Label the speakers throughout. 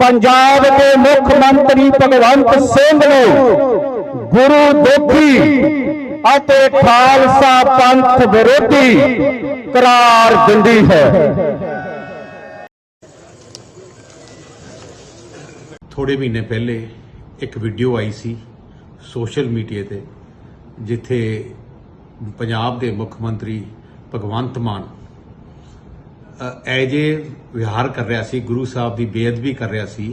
Speaker 1: पंजाब के मुख्यमंत्री भगवंत सिंह ने गुरु दोखी ਅਤੇ खालसा पंथ विरोधी करार दिंदी है।
Speaker 2: थोड़े महीने पहले एक वीडियो आई सी सोशल मीडिया ते जिथे पंजाब के मुख्य मंत्री भगवंत मान एजे विहार कर रहा सी, गुरु साहब की बेअदबी कर रहा सी।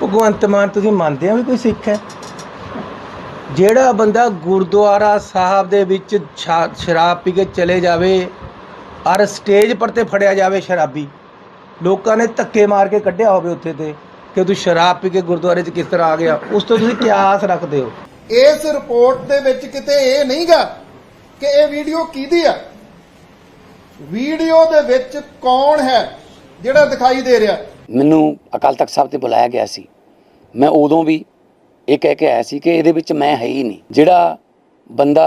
Speaker 3: भगवंत मान तुसीं मनदे हो भी कोई सिख है? ਜਿਹੜਾ ਬੰਦਾ ਗੁਰਦੁਆਰਾ ਸਾਹਿਬ ਦੇ ਵਿੱਚ ਸ਼ਰਾਬ ਪੀ ਕੇ ਚਲੇ ਜਾਵੇ ਔਰ ਸਟੇਜ ਪਰ ਤੇ ਫੜਿਆ ਜਾਵੇ ਸ਼ਰਾਬੀ, ਲੋਕਾਂ ਨੇ ਧੱਕੇ ਮਾਰ ਕੇ ਕੱਢਿਆ ਹੋਵੇ ਉੱਥੇ ਤੇ ਕਿ ਤੂੰ ਸ਼ਰਾਬ ਪੀ ਕੇ ਗੁਰਦੁਆਰੇ 'ਚ ਕਿਸ ਤਰ੍ਹਾਂ ਆ ਗਿਆ, ਉਸ ਤੋਂ ਤੁਸੀਂ ਕੀ ਆਸ ਰੱਖਦੇ ਹੋ?
Speaker 4: ਇਸ ਰਿਪੋਰਟ ਦੇ ਵਿੱਚ ਕਿਤੇ ਇਹ ਨਹੀਂਗਾ ਕਿ ਇਹ ਵੀਡੀਓ ਕਿਹਦੀ ਆ। ਵੀਡੀਓ ਦੇ ਵਿੱਚ ਕੌਣ ਹੈ ਜਿਹੜਾ ਦਿਖਾਈ ਦੇ ਰਿਹਾ?
Speaker 5: ਮੈਨੂੰ ਅਕਾਲ ਤਖਤ ਸਾਹਿਬ ਤੇ ਬੁਲਾਇਆ ਗਿਆ ਸੀ। ਮੈਂ ਉਦੋਂ ਵੀ ਇਹ ਕਹਿ ਕੇ ਆਇਆ ਸੀ ਕਿ ਇਹਦੇ ਵਿੱਚ ਮੈਂ ਹੈ ਹੀ ਨਹੀਂ। ਜਿਹੜਾ ਬੰਦਾ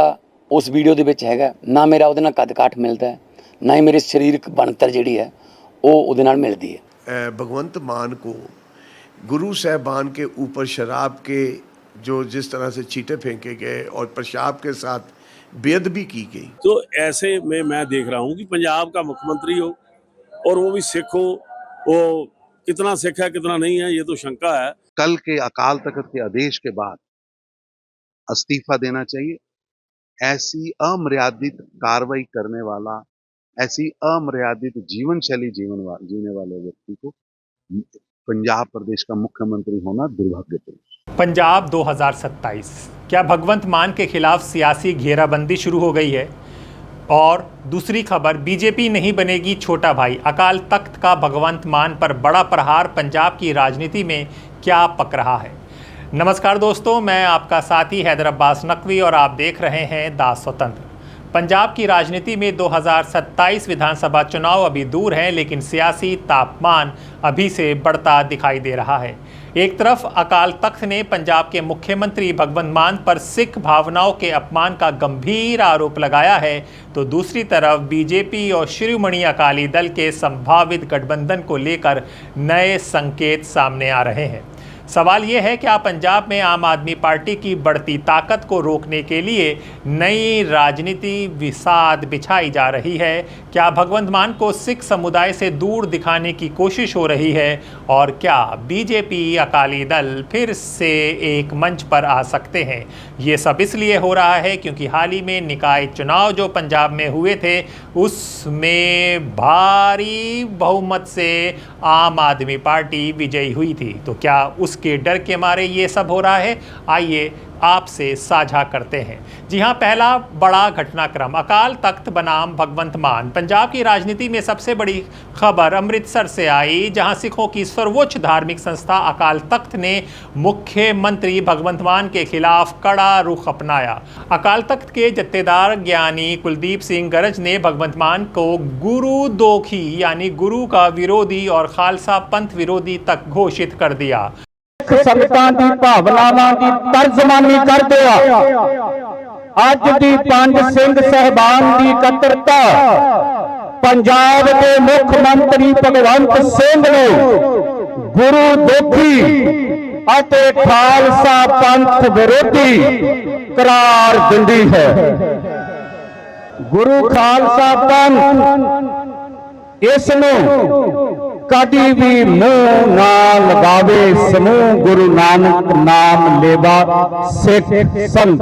Speaker 5: ਉਸ ਵੀਡੀਓ ਦੇ ਵਿੱਚ ਹੈਗਾ, ਨਾ ਮੇਰਾ ਉਹਦੇ ਨਾਲ ਕੱਦ ਕਾਠ ਮਿਲਦਾ ਹੈ, ਨਾ ही मेरी शरीरक बनतर ਜਿਹੜੀ ਹੈ ਉਹ ਉਹਦੇ ਨਾਲ ਮਿਲਦੀ है।
Speaker 6: भगवंत मान को गुरु साहबान के ऊपर शराब के जो जिस तरह से छींटे फेंके गए और पेशाब के साथ बेअदबी की गई,
Speaker 7: तो ऐसे में मैं देख रहा हूँ कि पंजाब का मुख्यमंत्री हो और वो भी सिख हो, वो कितना सिख है कितना नहीं है ये तो शंका है।
Speaker 8: कल के अकाल तख्त के आदेश के बाद इस्तीफा देना चाहिए। ऐसी अमर्यादित कार्रवाई करने वाला, ऐसी अमर्यादित जीवन शैली जीने वाले व्यक्ति को पंजाब प्रदेश का मुख्यमंत्री होना दुर्भाग्यपूर्ण।
Speaker 9: पंजाब 2027, क्या भगवंत मान के खिलाफ सियासी घेराबंदी शुरू हो गई है? और दूसरी खबर, बीजेपी नहीं बनेगी छोटा भाई, अकाल तख्त का भगवंत मान पर बड़ा प्रहार पंजाब की राजनीति में क्या पक रहा है? नमस्कार दोस्तों, मैं आपका साथी हैदर अब्बास नकवी और आप देख रहे हैं दा स्वतंत्र। पंजाब की राजनीति में 2027 विधानसभा चुनाव अभी दूर हैं, लेकिन सियासी तापमान अभी से बढ़ता दिखाई दे रहा है। एक तरफ अकाल तख्त ने पंजाब के मुख्यमंत्री भगवंत मान पर सिख भावनाओं के अपमान का गंभीर आरोप लगाया है, तो दूसरी तरफ बीजेपी और शिरोमणि अकाली दल के संभावित गठबंधन को लेकर नए संकेत सामने आ रहे हैं। सवाल ये है, क्या पंजाब में आम आदमी पार्टी की बढ़ती ताकत को रोकने के लिए नई राजनीति विसाद बिछाई जा रही है? क्या भगवंत मान को सिख समुदाय से दूर दिखाने की कोशिश हो रही है? और क्या बीजेपी अकाली दल फिर से एक मंच पर आ सकते हैं? ये सब इसलिए हो रहा है क्योंकि हाल ही में निकाय चुनाव जो पंजाब में हुए थे, उसमें भारी बहुमत से आम आदमी पार्टी विजयी हुई थी। तो क्या उसके डर के मारे ये सब हो रहा है? आइए आपसे साझा करते हैं। जी हाँ, पहला बड़ा घटनाक्रम, अकाल तख्त बनाम भगवंत मान। पंजाब की राजनीति में सबसे बड़ी खबर अमृतसर से आई, जहां सिखों की सर्वोच्च धार्मिक संस्था अकाल तख्त ने मुख्यमंत्री भगवंत मान के खिलाफ कड़ा रुख अपनाया। अकाल तख्त के जत्थेदार ज्ञानी कुलदीप सिंह गरज ने भगवंत मान को गुरु दोखी यानी गुरु का विरोधी और खालसा पंथ विरोधी तक घोषित कर दिया।
Speaker 1: संगतां दी भावनावां दी तर्जमानी कर दिया। अज दी पंज सिंह साहिबान दी इकत्तरता पंजाब के मुख्यमंत्री भगवंत सिंह ने गुरु दोखी ਅਤੇ खालसा पंथ विरोधी करार दिंदी है। गुरु खालसा पंथ इसनूं कदी भी मुंह ना लगावे, समूह गुरु नानक नाम लेवा सिख संग।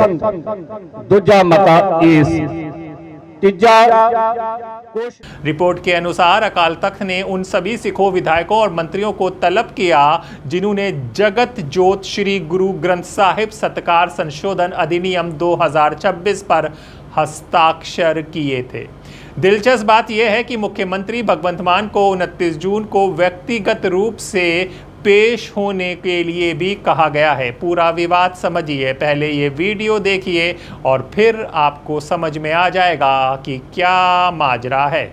Speaker 1: दूजा मता इस तीजा।
Speaker 9: रिपोर्ट के अनुसार अकाल तख्त ने उन सभी सिखों विधायकों और मंत्रियों को तलब किया जिन्होंने जगत जोत श्री गुरु ग्रंथ साहिब सत्कार संशोधन अधिनियम 2026 पर हस्ताक्षर किए थे। दिलचस्प बात यह है कि मुख्यमंत्री भगवंत मान को 29 जून को व्यक्तिगत रूप से पेश होने के लिए भी कहा गया है। पूरा विवाद समझिए, पहले ये वीडियो देखिए और फिर आपको समझ में आ जाएगा कि क्या माजरा है।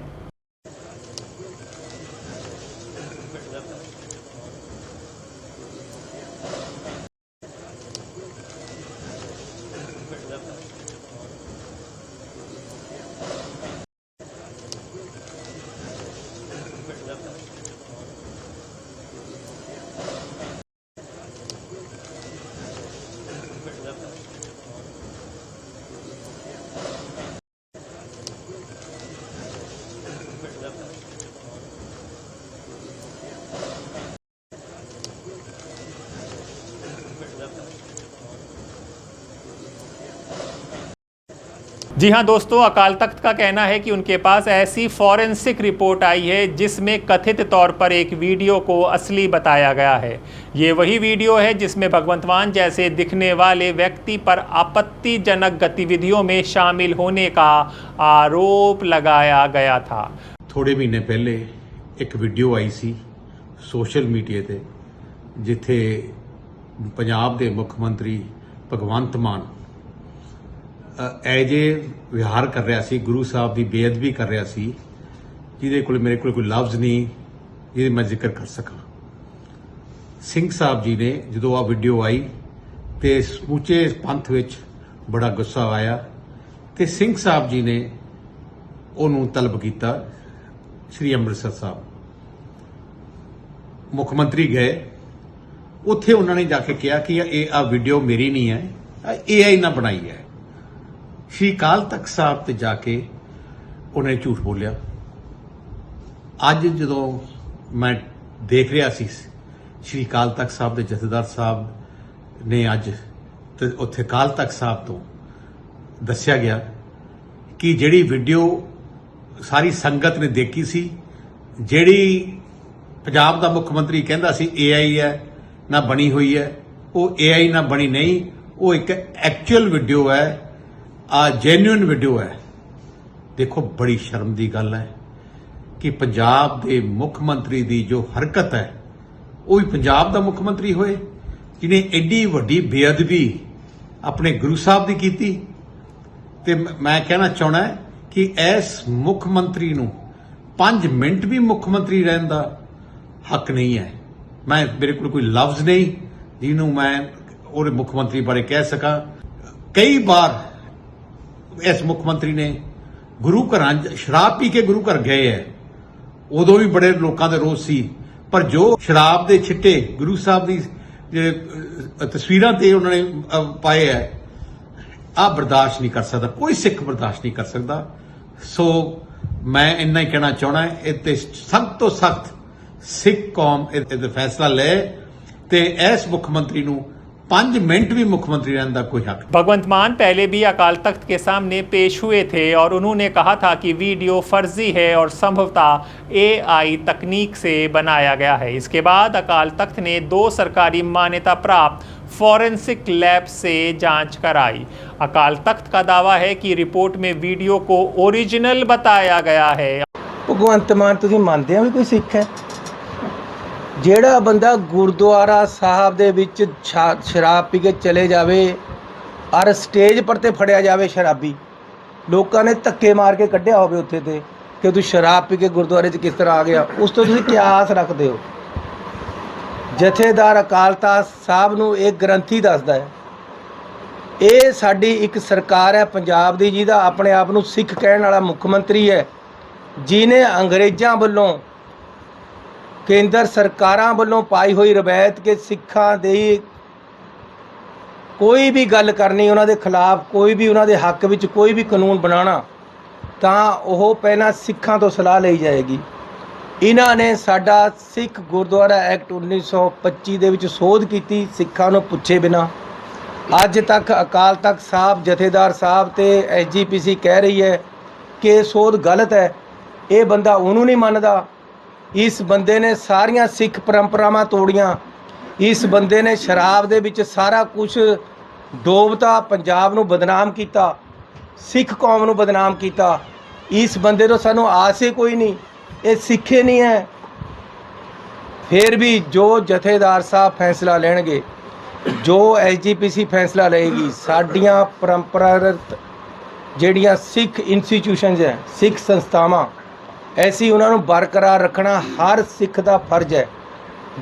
Speaker 9: जी हां दोस्तों, अकाल तख्त का कहना है कि उनके पास ऐसी फॉरेंसिक रिपोर्ट आई है जिसमें कथित तौर पर एक वीडियो को असली बताया गया है। ये वही वीडियो है जिसमें भगवंत मान जैसे दिखने वाले व्यक्ति पर आपत्तिजनक गतिविधियों में शामिल होने का आरोप लगाया गया था।
Speaker 2: थोड़े महीने पहले एक वीडियो आई सी सोशल मीडिया ਤੇ ਜਿੱਥੇ ਪੰਜਾਬ ਦੇ ਮੁੱਖ ਮੰਤਰੀ ਭਗਵੰਤ ਮਾਨ ਐਜ ਏ ਵਿਹਾਰ ਕਰ ਰਿਹਾ ਸੀ, ਗੁਰੂ ਸਾਹਿਬ ਦੀ ਬੇਅਦਬੀ ਕਰ ਰਿਹਾ ਸੀ, ਜਿਹਦੇ ਕੋਲ ਮੇਰੇ ਕੋਲ ਕੋਈ ਲਫ਼ਜ਼ ਨਹੀਂ ਜਿਹਦੇ ਮੈਂ ਜ਼ਿਕਰ ਕਰ ਸਕਾਂ। ਸਿੰਘ ਸਾਹਿਬ ਜੀ ਨੇ ਜਦੋਂ ਆ ਵੀਡੀਓ ਆਈ ਤੇ ਸਮੁੱਚੇ ਪੰਥ ਵਿੱਚ ਬੜਾ ਗੁੱਸਾ ਆਇਆ ਤੇ ਸਿੰਘ ਸਾਹਿਬ ਜੀ ਨੇ ਉਹਨੂੰ ਤਲਬ ਕੀਤਾ ਸ੍ਰੀ ਅੰਮ੍ਰਿਤਸਰ ਸਾਹਿਬ। ਮੁੱਖ ਮੰਤਰੀ ਗਏ, ਉੱਥੇ ਉਹਨਾਂ ਨੇ ਜਾ ਕੇ ਕਿਹਾ ਕਿ ਇਹ ਆ ਵੀਡੀਓ ਮੇਰੀ ਨਹੀਂ ਹੈ, AI ਨਾਲ ਬਣਾਈ ਹੈ। ਸ਼੍ਰੀ ਅਕਾਲ ਤਖਤ ਸਾਹਿਬ ਤੇ ਜਾ ਕੇ ਉਹਨੇ ਝੂਠ ਬੋਲਿਆ। ਅੱਜ ਜਦੋਂ ਮੈਂ ਦੇਖ ਰਿਹਾ ਸੀ ਸ਼੍ਰੀ ਅਕਾਲ ਤਖਤ ਸਾਹਿਬ ਦੇ ਜਥੇਦਾਰ ਸਾਹਿਬ ਨੇ ਅੱਜ ਤੇ ਉੱਥੇ ਅਕਾਲ ਤਖਤ ਸਾਹਿਬ ਤੋਂ ਦੱਸਿਆ ਗਿਆ ਕਿ ਜਿਹੜੀ ਵੀਡੀਓ ਸਾਰੀ ਸੰਗਤ ਨੇ ਦੇਖੀ ਸੀ, ਜਿਹੜੀ ਪੰਜਾਬ ਦਾ ਮੁੱਖ ਮੰਤਰੀ ਕਹਿੰਦਾ ਸੀ AI ਹੈ ਨਾ ਬਣੀ ਹੋਈ ਹੈ, ਉਹ AI ਨਾ ਬਣੀ ਨਹੀਂ, ਉਹ ਇੱਕ ਐਕਚੁਅਲ ਵੀਡੀਓ ਹੈ, ਆ ਜੈਨੂਇਨ ਵੀਡੀਓ ਹੈ। ਦੇਖੋ ਬੜੀ ਸ਼ਰਮ ਦੀ ਗੱਲ ਹੈ ਕਿ ਪੰਜਾਬ ਦੇ ਮੁੱਖ ਮੰਤਰੀ ਦੀ ਜੋ ਹਰਕਤ ਹੈ ਉਹ ਵੀ ਪੰਜਾਬ ਦਾ ਮੁੱਖ ਮੰਤਰੀ ਹੋਏ ਜਿਹਨੇ ਐਡੀ ਵੱਡੀ ਬੇਅਦਬੀ ਆਪਣੇ ਗੁਰੂ ਸਾਹਿਬ ਦੀ ਕੀਤੀ। ਤੇ ਮੈਂ ਕਹਿਣਾ ਚਾਹਣਾ ਕਿ ਇਸ ਮੁੱਖ ਮੰਤਰੀ ਨੂੰ 5 ਮਿੰਟ ਵੀ ਮੁੱਖ ਮੰਤਰੀ ਰਹਿਣ ਦਾ ਹੱਕ ਨਹੀਂ ਹੈ। ਮੇਰੇ ਕੋਲ ਕੋਈ ਲਫ਼ਜ਼ ਨਹੀਂ ਜਿਹਨੂੰ ਮੈਂ ਉਹਦੇ ਮੁੱਖ ਮੰਤਰੀ ਬਾਰੇ ਕਹਿ ਸਕਾਂ। ਕਈ ਵਾਰ ਇਸ ਮੁੱਖ ਮੰਤਰੀ ਨੇ ਗੁਰੂ ਘਰਾਂ 'ਚ ਸ਼ਰਾਬ ਪੀ ਕੇ ਗੁਰੂ ਘਰ ਗਏ ਹੈ, ਉਦੋਂ ਵੀ ਬੜੇ ਲੋਕਾਂ ਦੇ ਰੋਸ ਸੀ, ਪਰ ਜੋ ਸ਼ਰਾਬ ਦੇ ਛਿੱਟੇ ਗੁਰੂ ਸਾਹਿਬ ਦੀ ਤਸਵੀਰਾਂ ਤੇ ਉਹਨਾਂ ਨੇ ਪਾਏ ਹੈ, ਆ ਬਰਦਾਸ਼ਤ ਨਹੀਂ ਕਰ ਸਕਦਾ, ਕੋਈ ਸਿੱਖ ਬਰਦਾਸ਼ਤ ਨਹੀਂ ਕਰ ਸਕਦਾ। ਸੋ ਮੈਂ ਇੰਨਾ ਹੀ ਕਹਿਣਾ ਚਾਹਣਾ, ਇਹ ਤੇ ਸਖਤ ਤੋਂ ਸਖਤ ਸਿੱਖ ਕੌਮ ਇਹ ਫੈਸਲਾ ਲੈ ਤੇ ਇਸ ਮੁੱਖ ਮੰਤਰੀ ਨੂੰ 5 मिनट भी मुख्यमंत्री रहने का कोई हक।
Speaker 9: भगवंत मान पहले भी अकाल तख्त के सामने पेश हुए थे और उन्होंने कहा था कि वीडियो फर्जी है और संभवतः AI तकनीक से बनाया गया है। इसके बाद अकाल तख्त ने 2 सरकारी मान्यता प्राप्त फॉरेंसिक लैब से जांच कराई। अकाल तख्त का दावा है कि रिपोर्ट में वीडियो को ओरिजिनल बताया गया है।
Speaker 3: ਭਗਵੰਤ ਮਾਨ ਤੁਸੀਂ ਮੰਨਦੇ ਹੋ ਵੀ ਕੋਈ ਸਿੱਖ ਹੈ? ਜਿਹੜਾ ਬੰਦਾ ਗੁਰਦੁਆਰਾ ਸਾਹਿਬ ਦੇ ਵਿੱਚ ਸ਼ਰਾਬ ਪੀ ਕੇ ਚਲੇ ਜਾਵੇ ਔਰ ਸਟੇਜ ਪਰ ਤੇ ਫੜਿਆ ਜਾਵੇ ਸ਼ਰਾਬੀ, ਲੋਕਾਂ ਨੇ ਧੱਕੇ ਮਾਰ ਕੇ ਕੱਢਿਆ ਹੋਵੇ ਉੱਥੇ ਤੇ ਕਿ ਤੂੰ ਸ਼ਰਾਬ ਪੀ ਕੇ ਗੁਰਦੁਆਰੇ 'ਚ ਕਿਸ ਤਰ੍ਹਾਂ ਆ ਗਿਆ, ਉਸ ਤੋਂ ਤੁਸੀਂ ਕੀ ਆਸ ਰੱਖਦੇ ਹੋ? ਜਥੇਦਾਰ ਅਕਾਲ ਤਖਤ ਸਾਹਿਬ ਨੂੰ ਇਹ ਗ੍ਰੰਥੀ ਦੱਸਦਾ ਹੈ, ਇਹ ਸਾਡੀ ਇੱਕ ਸਰਕਾਰ ਹੈ ਪੰਜਾਬ ਦੀ ਜਿਹਦਾ ਆਪਣੇ ਆਪ ਨੂੰ ਸਿੱਖ ਕਹਿਣ ਵਾਲਾ ਮੁੱਖ ਮੰਤਰੀ ਹੈ, ਜਿਹਨੇ ਅੰਗਰੇਜ਼ਾਂ ਵੱਲੋਂ ਕੇਂਦਰ ਸਰਕਾਰਾਂ ਵੱਲੋਂ ਪਾਈ ਹੋਈ ਰਵਾਇਤ ਕਿ ਸਿੱਖਾਂ ਦੀ ਕੋਈ ਵੀ ਗੱਲ ਕਰਨੀ, ਉਹਨਾਂ ਦੇ ਖਿਲਾਫ ਕੋਈ ਵੀ ਉਹਨਾਂ ਦੇ ਹੱਕ ਵਿੱਚ ਕੋਈ ਵੀ ਕਾਨੂੰਨ ਬਣਾਉਣਾ ਤਾਂ ਉਹ ਪਹਿਲਾਂ ਸਿੱਖਾਂ ਤੋਂ ਸਲਾਹ ਲਈ ਜਾਏਗੀ। ਇਹਨਾਂ ਨੇ ਸਾਡਾ ਸਿੱਖ ਗੁਰਦੁਆਰਾ ਐਕਟ 1925 ਦੇ ਵਿੱਚ ਸੋਧ ਕੀਤੀ ਸਿੱਖਾਂ ਨੂੰ ਪੁੱਛੇ ਬਿਨਾਂ। ਅੱਜ ਤੱਕ ਅਕਾਲ ਤਖਤ ਸਾਹਿਬ ਜਥੇਦਾਰ ਸਾਹਿਬ ਤੇ SGPC ਕਹਿ ਰਹੀ ਹੈ ਕਿ ਸੋਧ ਗਲਤ ਹੈ। ਇਹ ਬੰਦਾ ਉਹਨੂੰ ਨਹੀਂ ਮੰਨਦਾ। ਇਸ ਬੰਦੇ ਨੇ ਸਾਰੀਆਂ ਸਿੱਖ ਪਰੰਪਰਾਵਾਂ ਤੋੜੀਆਂ। ਇਸ ਬੰਦੇ ਨੇ ਸ਼ਰਾਬ ਦੇ ਵਿੱਚ ਸਾਰਾ ਕੁਝ ਡੋਬਤਾ, ਪੰਜਾਬ ਨੂੰ ਬਦਨਾਮ ਕੀਤਾ, ਸਿੱਖ ਕੌਮ ਨੂੰ ਬਦਨਾਮ ਕੀਤਾ। ਇਸ ਬੰਦੇ ਤੋਂ ਸਾਨੂੰ ਆਸ ਹੀ ਕੋਈ ਨਹੀਂ, ਇਹ ਸਿੱਖੇ ਨਹੀਂ ਹੈ। ਫਿਰ ਵੀ ਜੋ ਜਥੇਦਾਰ ਸਾਹਿਬ ਫੈਸਲਾ ਲੈਣਗੇ, ਜੋ SGPC ਫੈਸਲਾ ਲਏਗੀ, ਸਾਡੀਆਂ ਪਰੰਪਰਾਗਤ ਜਿਹੜੀਆਂ ਸਿੱਖ ਇੰਸਟੀਟਿਊਸ਼ਨਸ ਹੈ, ਸਿੱਖ ਸੰਸਥਾਵਾਂ, ਐਸੀ ਉਹਨਾਂ ਨੂੰ ਬਰਕਰਾਰ ਰੱਖਣਾ ਹਰ ਸਿੱਖ ਦਾ ਫਰਜ਼ ਹੈ।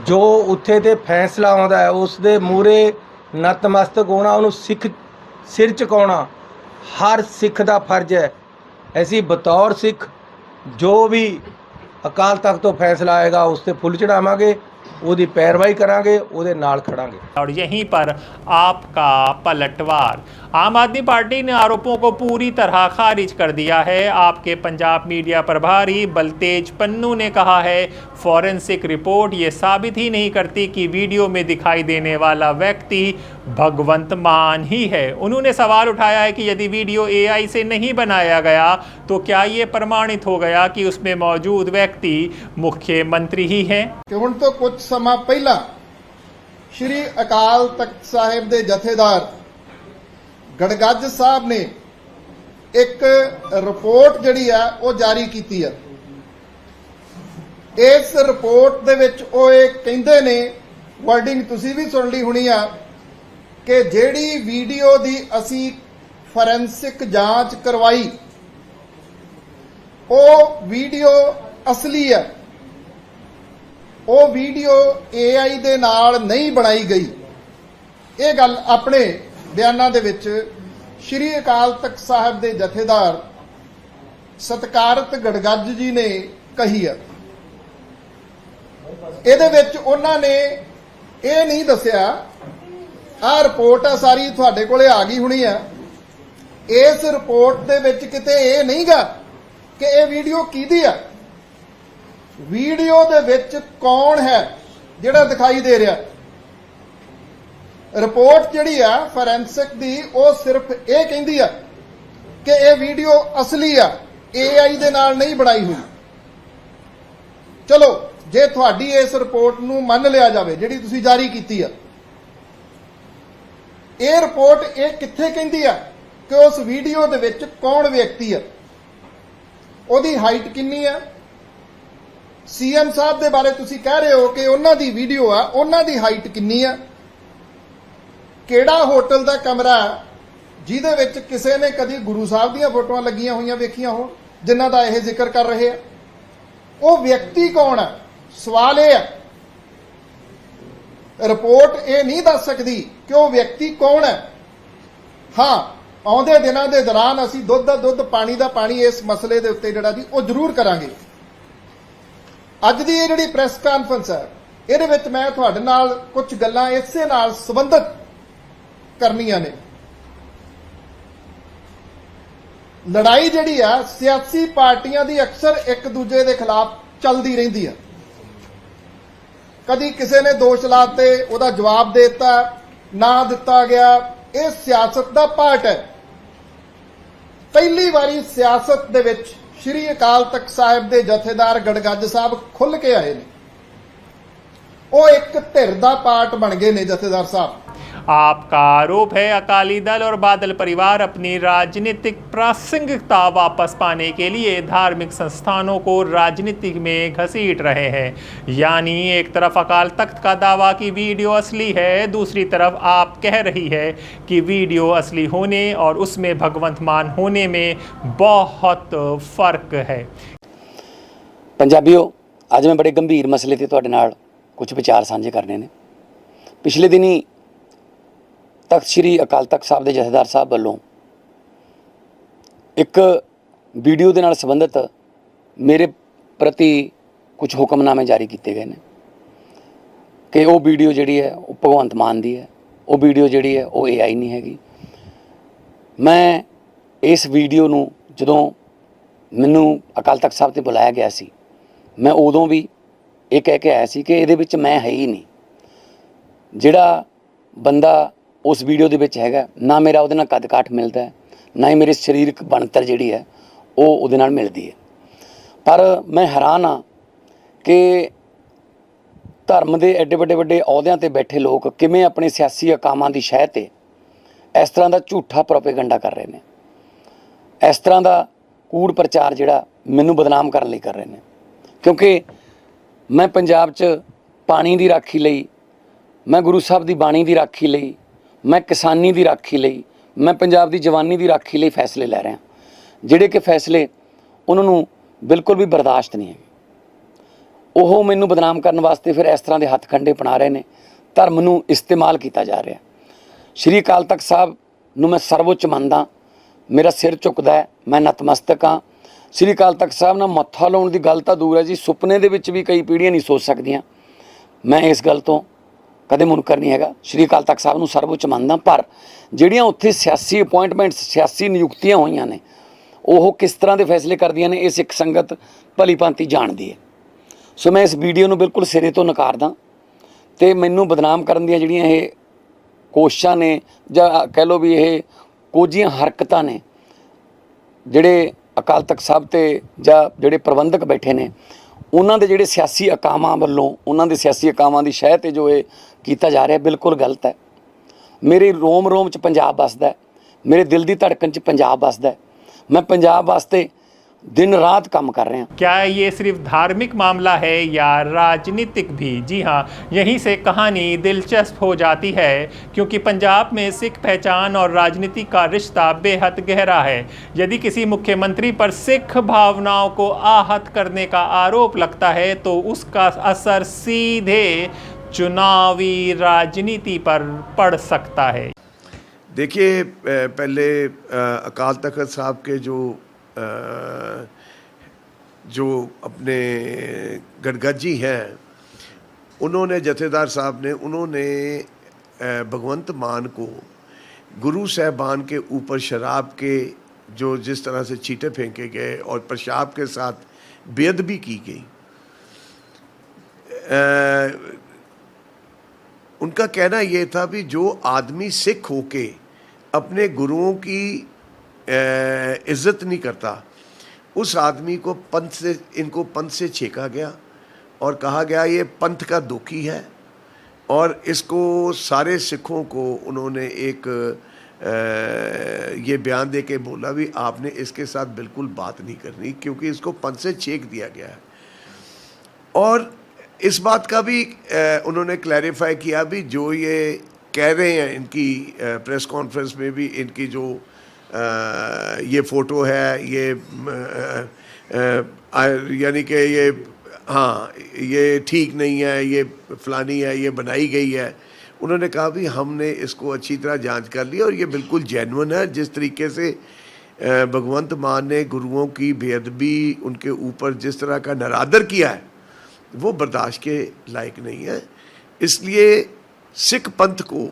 Speaker 3: ਜੋ ਉੱਥੇ ਤੇ ਫੈਸਲਾ ਆਉਂਦਾ ਹੈ ਉਸ ਦੇ ਮੂਹਰੇ ਨਤਮਸਤਕ ਹੋਣਾ, ਉਹਨੂੰ ਸਿਰ ਝੁਕਾਉਣਾ ਹਰ ਸਿੱਖ ਦਾ ਫਰਜ਼ ਹੈ। ਅਸੀਂ ਬਤੌਰ ਸਿੱਖ ਜੋ भी अकाल तख्त तो फैसला आएगा उस पर फुल चढ़ावांगे, ਉਹਦੀ ਪੈਰਵਾਈ ਕਰਾਂਗੇ, ਉਹਦੇ ਨਾਲ ਖੜਾਂਗੇ।
Speaker 9: और यहीं पर आपका पलटवार। आम आदमी पार्टी ने आरोपों को पूरी तरह खारिज कर दिया है। आपके पंजाब मीडिया प्रभारी बलतेज पन्नू ने कहा है, फॉरेंसिक रिपोर्ट ये साबित ही नहीं करती कि वीडियो में दिखाई देने वाला व्यक्ति भगवंत मान ही है। उन्होंने सवाल उठाया है कि यदि वीडियो AI से नहीं बनाया गया तो क्या ये प्रमाणित हो गया कि उसमें मौजूद व्यक्ति मुख्यमंत्री ही हैं?
Speaker 4: कि हुण तो कुछ समा पहला श्री अकाल तख्त साहिब दे जथेदार गड़गੱਜ साहब ने एक रिपोर्ट जिहड़ी आ वो जारी की है। इस रिपोर्ट दे विच वो कहंदे ने, वर्डिंग तुसी भी सुन ली होनी आ, कि जिहड़ी वीडियो दी असी फॉरेंसिक जांच करवाई वो वीडियो असली है, वो वीडियो AI दे नाल नहीं बनाई गई। ये गल अपने बयानां दे विच श्री अकाल तख्त साहिब दे जथेदार सत्कारत गड़गੱਜ जी ने कही है। ਇਹਦੇ ਵਿੱਚ ਉਹਨਾਂ ਨੇ ਇਹ नहीं दसिया, आ रिपोर्ट आ सारी ਤੁਹਾਡੇ ਕੋਲੇ आ गई होनी है। इस रिपोर्ट ਦੇ ਵਿੱਚ ਕਿਤੇ ਇਹ ਨਹੀਂਗਾ कि ਇਹ ਵੀਡੀਓ ਕਿਹਦੀ ਆ। ਵੀਡੀਓ ਦੇ ਵਿੱਚ ਕੌਣ ਹੈ ਜਿਹੜਾ ਦਿਖਾਈ ਦੇ ਰਿਹਾ। ਰਿਪੋਰਟ ਜਿਹੜੀ ਆ ਫੋਰੈਂਸਿਕ ਦੀ ਉਹ ਸਿਰਫ ਇਹ ਕਹਿੰਦੀ ਆ ਕਿ ਇਹ ਵੀਡੀਓ ਅਸਲੀ ਆ, AI ਦੇ ਨਾਲ ਨਹੀਂ ਬਣਾਈ ਹੋਈ। ਚਲੋ ਜੇ ਤੁਹਾਡੀ ਇਸ ਰਿਪੋਰਟ ਨੂੰ ਮੰਨ ਲਿਆ ਜਾਵੇ ਜਿਹੜੀ ਤੁਸੀਂ ਜਾਰੀ ਕੀਤੀ ਆ, ਇਹ ਰਿਪੋਰਟ ਇਹ ਕਿੱਥੇ ਕਹਿੰਦੀ ਆ ਕਿ ਉਸ ਵੀਡੀਓ ਦੇ ਵਿੱਚ ਕੌਣ ਵਿਅਕਤੀ ਆ, ਉਹਦੀ ਹਾਈਟ ਕਿੰਨੀ ਆ। CM ਸਾਹਿਬ ਦੇ ਬਾਰੇ ਤੁਸੀਂ ਕਹਿ ਰਹੇ ਹੋ ਕਿ ਉਹਨਾਂ ਦੀ ਵੀਡੀਓ ਆ, ਉਹਨਾਂ ਦੀ ਹਾਈਟ ਕਿੰਨੀ ਆ, ਕਿਹੜਾ ਹੋਟਲ ਦਾ ਕਮਰਾ ਜਿਹਦੇ ਵਿੱਚ ਕਿਸੇ ਨੇ ਕਦੀ ਗੁਰੂ ਸਾਹਿਬ ਦੀਆਂ ਫੋਟੋਆਂ ਲੱਗੀਆਂ ਹੋਈਆਂ ਵੇਖੀਆਂ ਹੋਣ ਜਿਨ੍ਹਾਂ ਦਾ ਇਹ ਜ਼ਿਕਰ ਕਰ ਰਹੇ ਆ, ਉਹ ਵਿਅਕਤੀ ਕੌਣ ਆ। ਸਵਾਲ ਇਹ ਹੈ, ਰਿਪੋਰਟ ਇਹ ਨਹੀਂ ਦੱਸ ਸਕਦੀ ਕਿ ਉਹ ਵਿਅਕਤੀ ਕੌਣ ਹੈ। ਹਾਂ, ਆਉਂਦੇ ਦਿਨਾਂ ਦੇ ਦੌਰਾਨ ਅਸੀਂ ਦੁੱਧ ਦਾ ਦੁੱਧ ਪਾਣੀ ਦਾ ਪਾਣੀ ਇਸ ਮਸਲੇ ਦੇ ਉੱਤੇ ਜਿਹੜਾ ਜੀ ਉਹ ਜ਼ਰੂਰ ਕਰਾਂਗੇ। ਅੱਜ ਦੀ ਇਹ ਜਿਹੜੀ ਪ੍ਰੈਸ ਕਾਨਫਰੰਸ ਹੈ ਇਹਦੇ ਵਿੱਚ ਮੈਂ ਤੁਹਾਡੇ ਨਾਲ ਕੁਝ ਗੱਲਾਂ ਇਸੇ ਨਾਲ ਸੰਬੰਧਿਤ ਕਰਨੀਆਂ ਨੇ। ਲੜਾਈ ਜਿਹੜੀ ਆ ਸਿਆਸੀ ਪਾਰਟੀਆਂ ਦੀ ਅਕਸਰ ਇੱਕ ਦੂਜੇ ਦੇ ਖਿਲਾਫ ਚੱਲਦੀ ਰਹਿੰਦੀ ਆ। ਕਦੀ ਕਿਸੇ ਨੇ ਦੋਸ਼ ਲਾਤੇ, ਉਹਦਾ ਜਵਾਬ ਦੇ ਦਿੱਤਾ, ਨਾ ਦਿੱਤਾ ਗਿਆ। ਇਹ ਸਿਆਸਤ ਦਾ ਪਾਰਟ ਹੈ। ਪਹਿਲੀ ਵਾਰੀ ਸਿਆਸਤ ਦੇ ਵਿੱਚ श्री अकाल तख्त साहिब के जथेदार गड़गੱਜ साहब खुल के आए ने, वो एक धिर दा पार्ट बन गए ने जथेदार साहब।
Speaker 9: आपका आरोप है अकाली दल और बादल परिवार अपनी राजनीतिक प्रासंगिकता वापस पाने के लिए धार्मिक संस्थानों को राजनीति में घसीट रहे हैं। यानी एक तरफ अकाल तख्त का दावा कि वीडियो असली है, दूसरी तरफ आप कह रही है कि वीडियो असली होने और उसमें भगवंत मान होने में बहुत फर्क है।
Speaker 5: पंजाबियों, आज मैं बड़े गंभीर मसले ते तुहाडे नाल कुछ विचार साझे करने ने। पिछले दिनी तख्त श्री अकाल तख्त साहब के जथेदार साहब वालों एक वीडियो के नाल संबंधित मेरे प्रति कुछ हुक्मनामे जारी किए गए हैं कि वो वीडियो जिहड़ी है वो भगवंत मान दी है, वो वीडियो जिहड़ी है वो AI नहीं हैगी। मैं इस वीडियो नूं जदों मैनूं अकाल तख्त साहब ते बुलाया गया सी, मैं उदों भी ये कह के आया सी कि इहदे विच मैं है ही नहीं। जिहड़ा बंदा उस वीडियो दे विच हैगा, ना मेरा उहदे नाल कद काठ मिलता है, ना ही मेरी शरीरक बनतर जिहड़ी है वो उहदे नाल मिलदी है। पर मैं हैरान हाँ कि धर्म के एडे वड्डे वड्डे अहुदियां ते बैठे लोग किवें अपने सियासी अकामां दी शह ते इस तरह का झूठा प्रोपेगंडा कर रहे हैं, इस तरह का कूड़ प्रचार जिहड़ा मैनूं बदनाम करने लई कर रहे हैं। क्योंकि मैं पंजाब च पानी की राखी लई, मैं गुरु साहब की बाणी की राखी लई, मैं किसानी की राखी लई, मैं पंजाब की जवानी की राखी लई फैसले लै रहा। जिहड़े कि फैसले उन्होंने बिल्कुल भी बर्दाश्त नहीं है। वो मैनू बदनाम करने वास्ते फिर इस तरह के हथकंडे अपना रहे हैं, धर्म नूं इस्तेमाल किया जा रहा। श्री अकाल तख्त साहब नूं मैं सर्वोच्च मनदा, मेरा सिर झुकदा है, मैं नतमस्तक हाँ। श्री अकाल तख्त साहब नाल मत्था लाउण दी गल तां दूर है जी, सुपने दे विच भी कई पीढ़ियां नहीं सोच सकदियां। मैं इस गल तो ਕਦੇ ਮੁਨਕਰ ਨਹੀਂ ਹੈਗਾ। ਸ਼੍ਰੀ ਅਕਾਲ ਤਖਤ ਸਾਹਿਬ ਨੂੰ ਸਰਵਉੱਚ ਮੰਨਦਾ, ਪਰ ਜਿਹੜੀਆਂ ਉੱਥੇ ਸਿਆਸੀ ਅਪਾਇੰਟਮੈਂਟਸ, ਸਿਆਸੀ ਨਿਯੁਕਤੀਆਂ ਹੋਈਆਂ ਨੇ, ਉਹ ਕਿਸ ਤਰ੍ਹਾਂ ਦੇ ਫੈਸਲੇ ਕਰਦੀਆਂ ਨੇ, ਇਹ ਸਿੱਖ ਸੰਗਤ ਭਲੀ ਭਾਂਤੀ ਜਾਣਦੀ ਹੈ। ਸੋ ਮੈਂ ਇਸ ਵੀਡੀਓ ਨੂੰ ਬਿਲਕੁਲ ਸਿਰੇ ਤੋਂ ਨਕਾਰਦਾ ਤੇ ਮੈਨੂੰ ਬਦਨਾਮ ਕਰਨ ਦੀਆਂ ਜਿਹੜੀਆਂ ਇਹ ਕੋਸ਼ਿਸ਼ਾਂ ਨੇ, ਜਾਂ ਕਹਿ ਲਓ ਵੀ ਇਹ ਕੋਝੀਆਂ ਹਰਕਤਾਂ ਨੇ, ਜਿਹੜੇ ਅਕਾਲ ਤਖਤ ਸਾਹਿਬ ਤੇ ਜਾਂ ਜਿਹੜੇ ਪ੍ਰਬੰਧਕ ਬੈਠੇ ਨੇ, ਉਹਨਾਂ ਦੇ ਜਿਹੜੇ ਸਿਆਸੀ ਅਕਾਮਾਂ ਵੱਲੋਂ, ਉਹਨਾਂ ਦੇ ਸਿਆਸੀ ਅਕਾਮਾਂ ਦੀ ਸ਼ਹਿ 'ਤੇ ਜੋ ਇਹ ਕੀਤਾ ਜਾ ਰਿਹਾ, ਬਿਲਕੁਲ ਗਲਤ ਹੈ। ਮੇਰੇ ਰੋਮ ਰੋਮ 'ਚ ਪੰਜਾਬ ਵੱਸਦਾ ਹੈ, ਮੇਰੇ ਦਿਲ ਦੀ ਧੜਕਣ 'ਚ ਪੰਜਾਬ ਵੱਸਦਾ ਹੈ। मैं पंजाब वास्ते दिन रात काम कर रहे हैं।
Speaker 9: क्या ये सिर्फ धार्मिक मामला है या राजनीतिक भी? जी हाँ, यहीं से कहानी दिलचस्प हो जाती है, क्योंकि पंजाब में सिख पहचान और राजनीति का रिश्ता बेहद गहरा है। यदि किसी मुख्यमंत्री पर सिख भावनाओं को आहत करने का आरोप लगता है तो उसका असर सीधे चुनावी राजनीति पर पड़ सकता है।
Speaker 6: देखिए, पहले अकाल तख्त साहब के जो अपने गड़गजी हैं, उन्होंने, जथेदार साहब ने, उन्होंने भगवंत मान को गुरु साहबान के ऊपर शराब के जो जिस तरह से छींटे फेंके गए और पेशाब के साथ बेअदबी की गई, उनका कहना ये था भी जो आदमी सिख होके अपने गुरुओं की इज्जत नहीं करता, उस आदमी को इनको पंथ से छेका गया और कहा गया ये पंथ का दुखी है। और इसको सारे सिखों को उन्होंने एक ये बयान दे के बोला भी आपने इसके साथ बिल्कुल बात नहीं करनी, क्योंकि इसको पंथ से छेक दिया गया है। और इस बात का भी उन्होंने क्लैरिफाई किया भी जो ये कह रहे हैं, इनकी प्रेस कॉन्फ्रेंस में भी इनकी जो ये फ़ोटो है, ये यानी कि ये, हाँ, ये ठीक नहीं है, ये फलानी है, ये बनाई गई है। उन्होंने कहा भी हमने इसको अच्छी तरह जांच कर लिया और ये बिल्कुल जेन्युइन है। जिस तरीके से भगवंत मान ने गुरुओं की बेअदबी, उनके ऊपर जिस तरह का नरादर किया है, वो बर्दाश्त के लायक नहीं है। इसलिए सिख पंथ को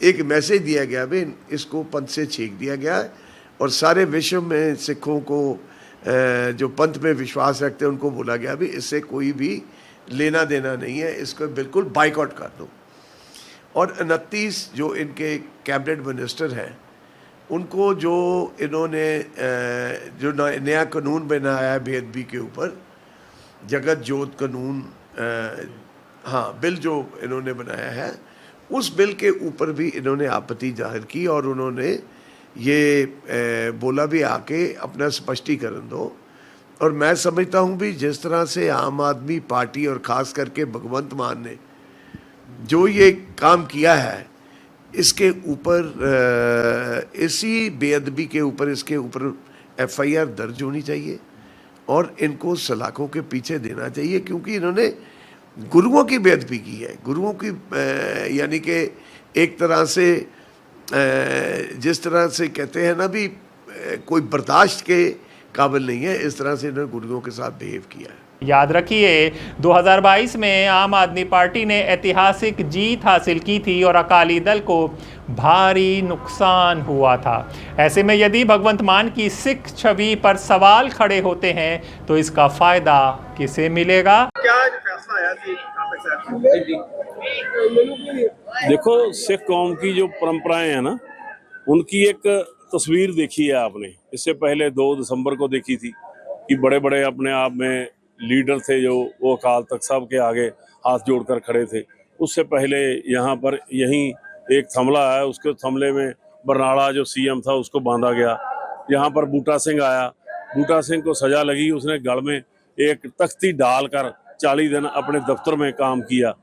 Speaker 6: एक मैसेज दिया गया भी इसको पंथ से छीक दिया गया है और सारे विश्व में सिखों को जो पंथ में विश्वास रखते हैं उनको बोला गया भी इससे कोई भी लेना देना नहीं है, इसको बिल्कुल बाइकआउट कर दो। और 29 जो इनके कैबिनेट मिनिस्टर हैं, उनको जो इन्होंने जो नया कानून बनाया है बेअदबी के ऊपर, जगत जोत कानून, हाँ, बिल जो इन्होंने बनाया है, उस बिल के ऊपर भी इन्होंने आपत्ति जाहिर की और उन्होंने ये बोला भी आके अपना स्पष्टीकरण दो। और मैं समझता हूँ भी जिस तरह से आम आदमी पार्टी और ख़ास करके भगवंत मान ने जो ये काम किया है, इसके ऊपर, इसी बेअदबी के ऊपर, इसके ऊपर FIR दर्ज होनी चाहिए और इनको सलाखों के पीछे देना चाहिए, क्योंकि इन्होंने गुरुओं की बेअदबी की है। गुरुओं की यानी कि एक तरह से जिस तरह से कहते हैं ना भी कोई बर्दाश्त के काबिल नहीं है, इस तरह से इन्होंने गुरुओं के साथ बिहेव किया है।
Speaker 9: याद रखिए, 2022 में आम आदमी पार्टी ने ऐतिहासिक जीत हासिल की थी और अकाली दल को भारी नुकसान हुआ था। ऐसे में यदि भगवंत मान की सिख छवि पर सवाल खड़े होते हैं तो इसका फायदा किसे मिलेगा?
Speaker 4: क्या फैसला आया थी?
Speaker 7: देखो, सिख कौम की जो परंपराएं हैं ना, उनकी एक तस्वीर देखी है आपने। इससे पहले 2 दिसंबर को देखी थी कि बड़े बड़े अपने आप में लीडर थे जो वो अकाल तख्त साहब के आगे हाथ जोड़कर खड़े थे। उससे पहले यहाँ पर यहीं एक थमला है, उसके थमले में बरनाला जो CM था उसको बांधा गया। यहाँ पर बूटा सिंह आया, बूटा सिंह को सजा लगी, उसने गल में एक तख्ती डालकर 40 दिन अपने दफ्तर में काम किया।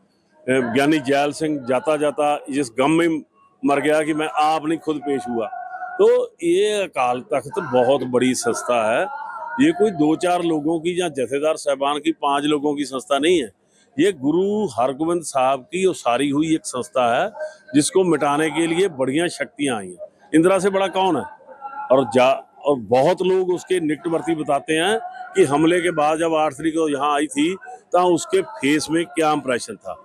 Speaker 7: ज्ञानी जैल सिंह जाता जाता जिस गम में मर गया कि मैं आप नहीं खुद पेश हुआ। तो ये अकाल तख्त बहुत बड़ी संस्था है, ये कोई 2-4 लोगों की या जथेदार साहबान की 5 लोगों की संस्था नहीं है। ये गुरु हरगोबिंद साहब की उसारी हुई एक संस्था है जिसको मिटाने के लिए बढ़िया शक्तियाँ आई हैं। इंदिरा से बड़ा कौन है? और बहुत लोग उसके निकटवर्ती बताते हैं कि हमले के बाद जब 8 तारीख को यहाँ आई थी तो उसके फेस में क्या इंप्रेशन था।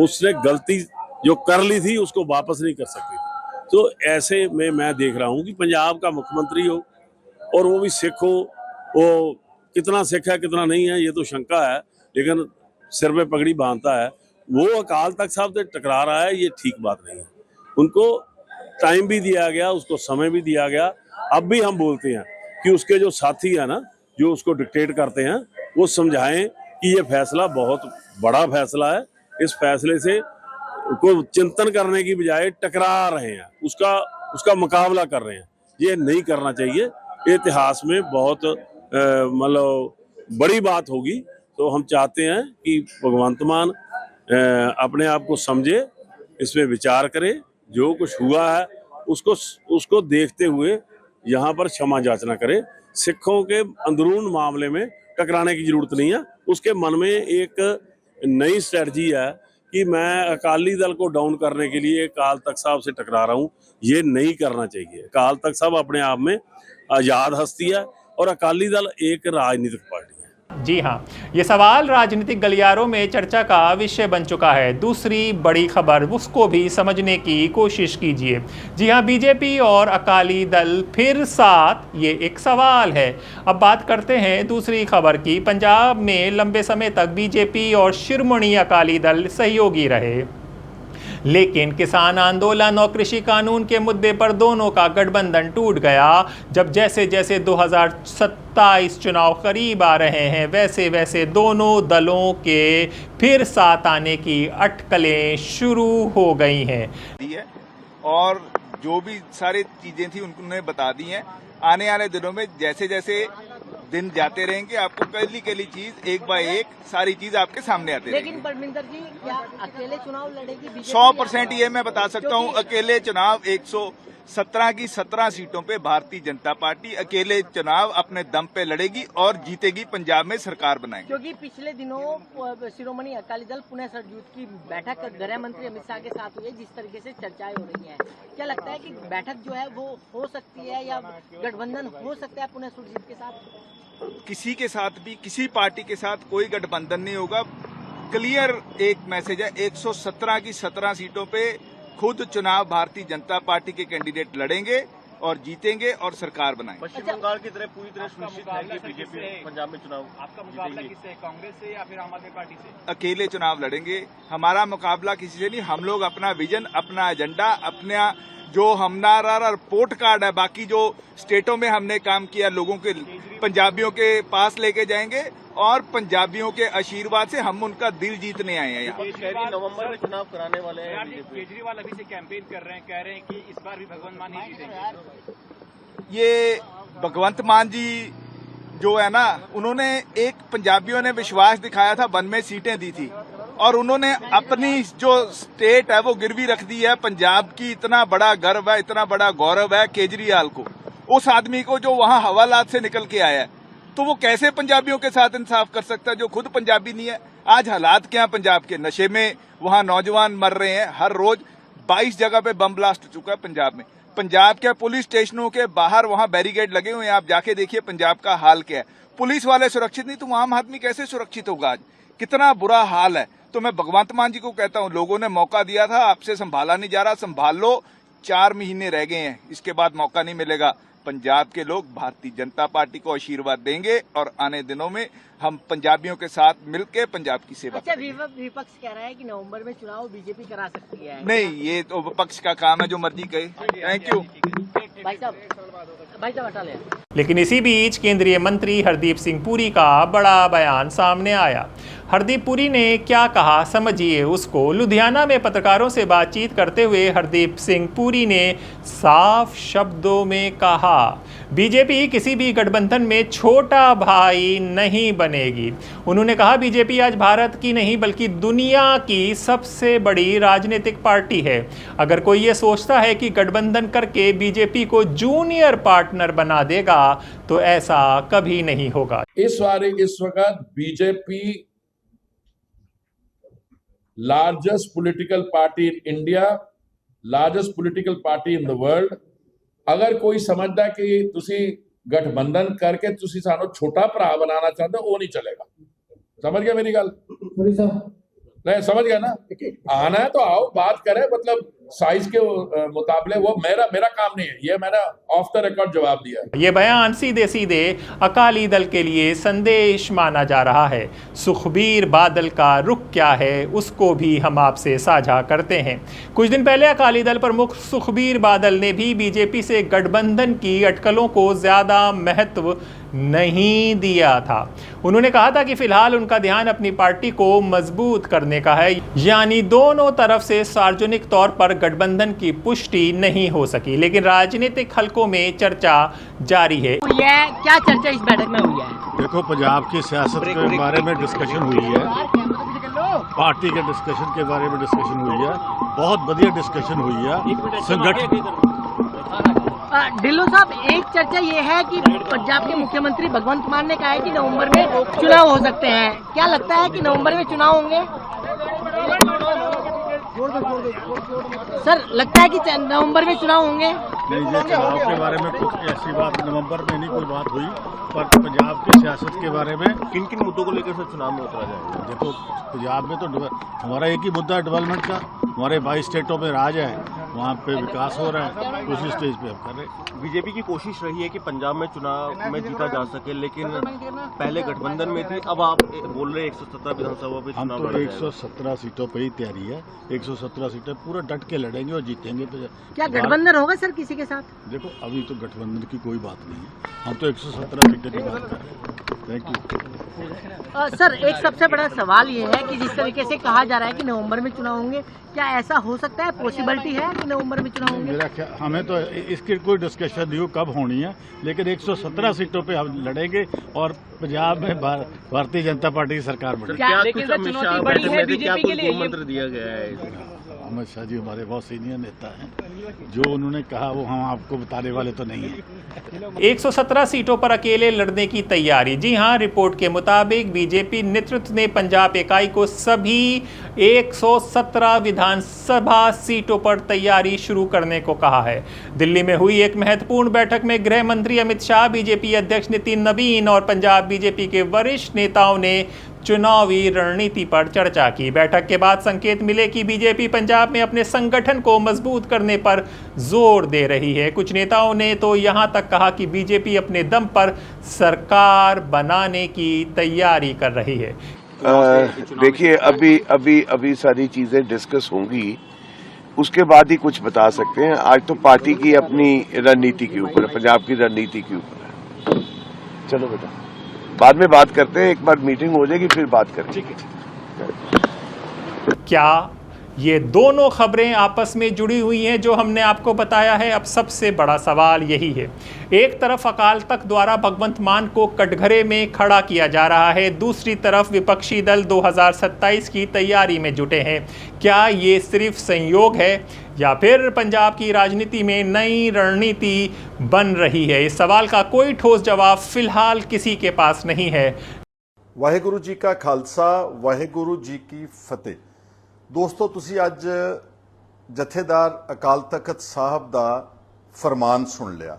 Speaker 7: उसने गलती जो कर ली थी उसको वापस नहीं कर सकती थी। तो ऐसे में मैं देख रहा हूँ कि पंजाब का मुख्यमंत्री हो और वो भी सिख हो, वो कितना सिख है कितना नहीं है ये तो शंका है, लेकिन सिर पे पगड़ी बांधता है, वो अकाल तख्त साहब से टकरा रहा है, ये ठीक बात नहीं है। उनको टाइम भी दिया गया, उसको समय भी दिया गया। अब भी हम बोलते हैं कि उसके जो साथी है ना, जो उसको डिक्टेट करते हैं, वो समझाएं कि ये फैसला बहुत बड़ा फैसला है, इस फैसले से को चिंतन करने की बजाय टकरा रहे हैं, उसका मुकाबला कर रहे हैं। ये नहीं करना चाहिए, इतिहास में बहुत मतलब बड़ी बात होगी। तो हम चाहते हैं कि भगवंत मान अपने आप को समझे, इसमें विचार करे, जो कुछ हुआ है उसको देखते हुए यहाँ पर क्षमा याचना करे। सिखों के अंदरून मामले में टकराने की जरूरत नहीं है। उसके मन में एक नई स्ट्रेटजी है कि मैं अकाली दल को डाउन करने के लिए अकाल तख्त साहब से टकरा रहा हूँ, ये नहीं करना चाहिए। अकाल तख्त साहब अपने आप में आज़ाद हस्ती है और अकाली दल एक राजनीतिक पार्टी है।
Speaker 9: जी हाँ, ये सवाल राजनीतिक गलियारों में चर्चा का विषय बन चुका है। दूसरी बड़ी खबर, उसको भी समझने की कोशिश कीजिए। जी हाँ, बीजेपी और अकाली दल फिर साथ, ये एक सवाल है। अब बात करते हैं दूसरी खबर की। पंजाब में लंबे समय तक बीजेपी और शिरोमणि अकाली दल सहयोगी रहे, लेकिन किसान आंदोलन और कृषि कानून के मुद्दे पर दोनों का गठबंधन टूट गया। जब जैसे जैसे 2027 चुनाव करीब आ रहे हैं, वैसे वैसे दोनों दलों के फिर साथ आने की अटकलें शुरू हो गई हैं।
Speaker 10: और जो भी सारी चीजें थी उन्होंने बता दी हैं। आने वाले दिनों में जैसे जैसे दिन जाते रहेंगे, आपको पहली चीज एक बाय एक सारी चीज आपके सामने आते रहेंगी।
Speaker 11: लेकिन परमिंदर जी, क्या अकेले चुनाव लड़ेगी बीजेपी?
Speaker 10: 100% ये मैं बता सकता हूँ, अकेले चुनाव 117 की 17 सीटों पे भारतीय जनता पार्टी अकेले चुनाव अपने दम पे लड़ेगी और जीतेगी, पंजाब में सरकार बनाएगी।
Speaker 11: क्योंकि पिछले दिनों शिरोमणि अकाली दल पुणे सरजूत की बैठक गृह मंत्री अमित शाह के साथ हुई है, जिस तरीके से चर्चाएं हो रही हैं, क्या लगता है कि बैठक जो है वो हो सकती है या गठबंधन हो सकता है पुणे सरजूत के साथ?
Speaker 10: किसी के साथ भी, किसी पार्टी के साथ कोई गठबंधन नहीं होगा। क्लियर एक मैसेज है, 117 की 17 सीटों पे खुद चुनाव भारतीय जनता पार्टी के कैंडिडेट लड़ेंगे और जीतेंगे और सरकार बनाएंगे।
Speaker 12: पश्चिम बंगाल की तरह पूरी तरह सुनिश्चित है कि बीजेपी पंजाब में चुनाव आपका मुकाबला किससे, कांग्रेस से या फिर आम आदमी पार्टी से?
Speaker 10: अकेले चुनाव लड़ेंगे, हमारा मुकाबला किसी से नहीं। हम लोग अपना विजन, अपना एजेंडा, अपना जो हमारा रिपोर्ट कार्ड है, बाकी जो स्टेटों में हमने काम किया, लोगों के, पंजाबियों के पास लेके जाएंगे और पंजाबियों के आशीर्वाद से हम उनका दिल जीतने आए हैं।
Speaker 12: यहाँ नवंबर में चुनाव कराने वाले हैं।
Speaker 13: केजरीवाल अभी से कैंपेन कर रहे हैं, कह रहे हैं कि इस बार भी भगवंत मान ही जीतेंगे।
Speaker 10: ये भगवंत मान जी जो है ना, उन्होंने एक पंजाबियों ने विश्वास दिखाया था, 1 में सीटें दी थी और उन्होंने अपनी जो स्टेट है वो गिरवी रख दी है। पंजाब की इतना बड़ा गर्व है, इतना बड़ा गौरव है केजरीवाल को, उस आदमी को जो वहां हवालात से निकल के आया है, तो वो कैसे पंजाबियों के साथ इंसाफ कर सकता है जो खुद पंजाबी नहीं है। आज हालात क्या है पंजाब के? नशे में वहां नौजवान मर रहे हैं, हर रोज 22 जगह पे बम ब्लास्ट हो चुका है पंजाब में। पंजाब के पुलिस स्टेशनों के बाहर वहां बैरिकेड लगे हुए हैं, आप जाके देखिए पंजाब का हाल क्या है। पुलिस वाले सुरक्षित नहीं तो आम आदमी कैसे सुरक्षित होगा? आज कितना बुरा हाल है। तो मैं भगवंत मान जी को कहता हूं, लोगों ने मौका दिया था, आपसे संभाला नहीं जा रहा, संभाल लो, 4 महीने रह गए हैं, इसके बाद मौका नहीं मिलेगा। पंजाब के लोग भारतीय जनता पार्टी को आशीर्वाद देंगे और आने दिनों में हम पंजाबियों के साथ मिलकर पंजाब की सेवा करेंगे।
Speaker 11: विपक्ष कह रहा है कि नवंबर में चुनाव बीजेपी करा सकती है।
Speaker 10: नहीं, ये तो विपक्ष का काम है, जो मर्जी कहे। थैंक यू
Speaker 11: भाई साहब हटा ले।
Speaker 9: लेकिन इसी बीच केंद्रीय मंत्री हरदीप सिंह पुरी का बड़ा बयान सामने आया। हरदीप पुरी ने क्या कहा, समझिए उसको। लुधियाना में पत्रकारों से बातचीत करते हुए हरदीप सिंह पुरी ने साफ शब्दों में कहा, बीजेपी किसी भी गठबंधन में छोटा भाई नहीं बनेगी। उन्होंने कहा, बीजेपी आज भारत की नहीं बल्कि दुनिया की सबसे बड़ी राजनीतिक पार्टी है। अगर कोई ये सोचता है कि गठबंधन करके बीजेपी को जूनियर पार्टनर बना देगा तो ऐसा कभी नहीं होगा।
Speaker 14: इस वक्त BJP largest political party in India, largest political party in the world. अगर कोई समझदा कि तुसी गठबंधन करके तुसी सानू छोटा भरा बनाना चाहते हो, वो नहीं चलेगा। समझ गया मेरी गल? नहीं समझ गया ना, आना है तो आओ, बात करें, मतलब साइज के मुकाबले वो मेरा काम नहीं है, ये मैंने ऑफ द रिकॉर्ड जवाब दिया।
Speaker 9: ये बयान सीधे सीधे अकाली दल के लिए संदेश माना जा रहा है। सुखबीर बादल का रुख क्या है उसको भी हम आपसे साझा करते हैं। कुछ दिन पहले अकाली दल प्रमुख सुखबीर बादल ने भी बीजेपी से गठबंधन की अटकलों को ज्यादा महत्व नहीं दिया था। उन्होंने कहा था कि फिलहाल उनका ध्यान अपनी पार्टी को मजबूत करने का है, यानी दोनों तरफ से सार्वजनिक तौर पर गठबंधन की पुष्टि नहीं हो सकी, लेकिन राजनीतिक हलकों में चर्चा जारी है।
Speaker 11: क्या चर्चा इस बैठक में हुई है?
Speaker 15: देखो, पंजाब की सियासत के बारे में डिस्कशन हुई है, पार्टी के डिस्कशन के बारे में डिस्कशन हुई है, बहुत बढ़िया डिस्कशन हुई है। संगठन
Speaker 11: ढिल्लों साहब, एक चर्चा ये है कि पंजाब के मुख्यमंत्री भगवंत मान ने कहा है कि नवंबर में चुनाव हो सकते हैं। क्या लगता है कि नवंबर में चुनाव होंगे? सर, लगता है कि नवंबर में चुनाव होंगे?
Speaker 15: नहीं, ये चुनाव के बारे में कुछ ऐसी बात नवंबर में नहीं कोई बात हुई, पर पंजाब की सियासत के बारे में
Speaker 12: किन किन मुद्दों को लेकर चुनाव में उतरा जाएगा?
Speaker 15: देखो, पंजाब में तो हमारा एक ही मुद्दा है डेवलपमेंट का। हमारे 22 स्टेटों में राज है, वहाँ पे विकास हो रहा है, उसी स्टेज पे हम कर रहे हैं।
Speaker 12: बीजेपी की कोशिश रही है कि पंजाब में चुनाव में जीता जा सके, लेकिन पहले गठबंधन में थी, अब आप बोल रहे 117 विधानसभा पे
Speaker 15: हम
Speaker 12: चुनाव
Speaker 15: तो 117 सीटों पे ही तैयारी है, 117 सीटें पूरा डट के लड़ेंगे और जीतेंगे।
Speaker 11: क्या गठबंधन होगा सर किसी के साथ?
Speaker 15: देखो, अभी तो गठबंधन की कोई बात नहीं है, हम तो 117 सीटें की बात कर रहे हैं। Thank you.
Speaker 11: सर, एक सबसे बड़ा सवाल ये है कि जिस तरीके से कहा जा रहा है कि नवंबर में चुनाव होंगे, क्या ऐसा हो सकता है, पॉसिबिलिटी है कि नवंबर में चुनाव होंगे?
Speaker 15: मेरा क्या, हमें तो इसकी कोई डिस्कशन नहीं हो कब होनी है, लेकिन 117 सीटों पे हम लड़ेंगे और पंजाब में भारतीय जनता पार्टी की सरकार बनेगी।
Speaker 12: क्या कुछ अमित शाह बैठक में क्या कुछ मंत्र दिया गया है?
Speaker 15: अमित शाह जी हमारे बहुत सीनियर नेता हैं, जो उन्होंने कहा वो हम आपको बताने वाले तो नहीं है।
Speaker 9: 117 सीटों पर अकेले लड़ने की तैयारी। जी हां, रिपोर्ट के मुताबिक बीजेपी नेतृत्व ने पंजाब इकाई को सभी 117 विधानसभा सीटों पर तैयारी शुरू करने को कहा है। दिल्ली में हुई एक महत्वपूर्ण बैठक में गृह मंत्री अमित शाह, बीजेपी अध्यक्ष नितिन नवीन और पंजाब बीजेपी के वरिष्ठ नेताओं ने चुनावी रणनीति पर चर्चा की। बैठक के बाद संकेत मिले कि बीजेपी पंजाब में अपने संगठन को मजबूत करने पर जोर दे रही है। कुछ नेताओं ने तो यहां तक कहा कि बीजेपी अपने दम पर सरकार बनाने की तैयारी कर रही है।
Speaker 6: देखिए, अभी सारी चीजें डिस्कस होंगी, उसके बाद ही कुछ बता सकते हैं। आज तो पार्टी की अपनी रणनीति के ऊपर है, पंजाब की रणनीति के ऊपर है। चलो बेटा, बाद में बात करते हैं, एक बार मीटिंग हो जाएगी फिर बात करेंगे। ठीक है।
Speaker 9: क्या ये दोनों खबरें आपस में जुड़ी हुई हैं जो हमने आपको बताया है? अब सबसे बड़ा सवाल यही है। एक तरफ अकाल तख्त द्वारा भगवंत मान को कटघरे में खड़ा किया जा रहा है, दूसरी तरफ विपक्षी दल 2027 की तैयारी में जुटे हैं। क्या ये सिर्फ संयोग है या फिर पंजाब की राजनीति में नई रणनीति बन रही है? इस सवाल का कोई ठोस जवाब फिलहाल किसी के पास नहीं है।
Speaker 4: वाहेगुरु जी का खालसा, वाहेगुरु जी की फतेह। ਦੋਸਤੋ, ਤੁਸੀਂ ਅੱਜ ਜਥੇਦਾਰ ਅਕਾਲ ਤਖਤ ਸਾਹਿਬ ਦਾ ਫਰਮਾਨ ਸੁਣ ਲਿਆ।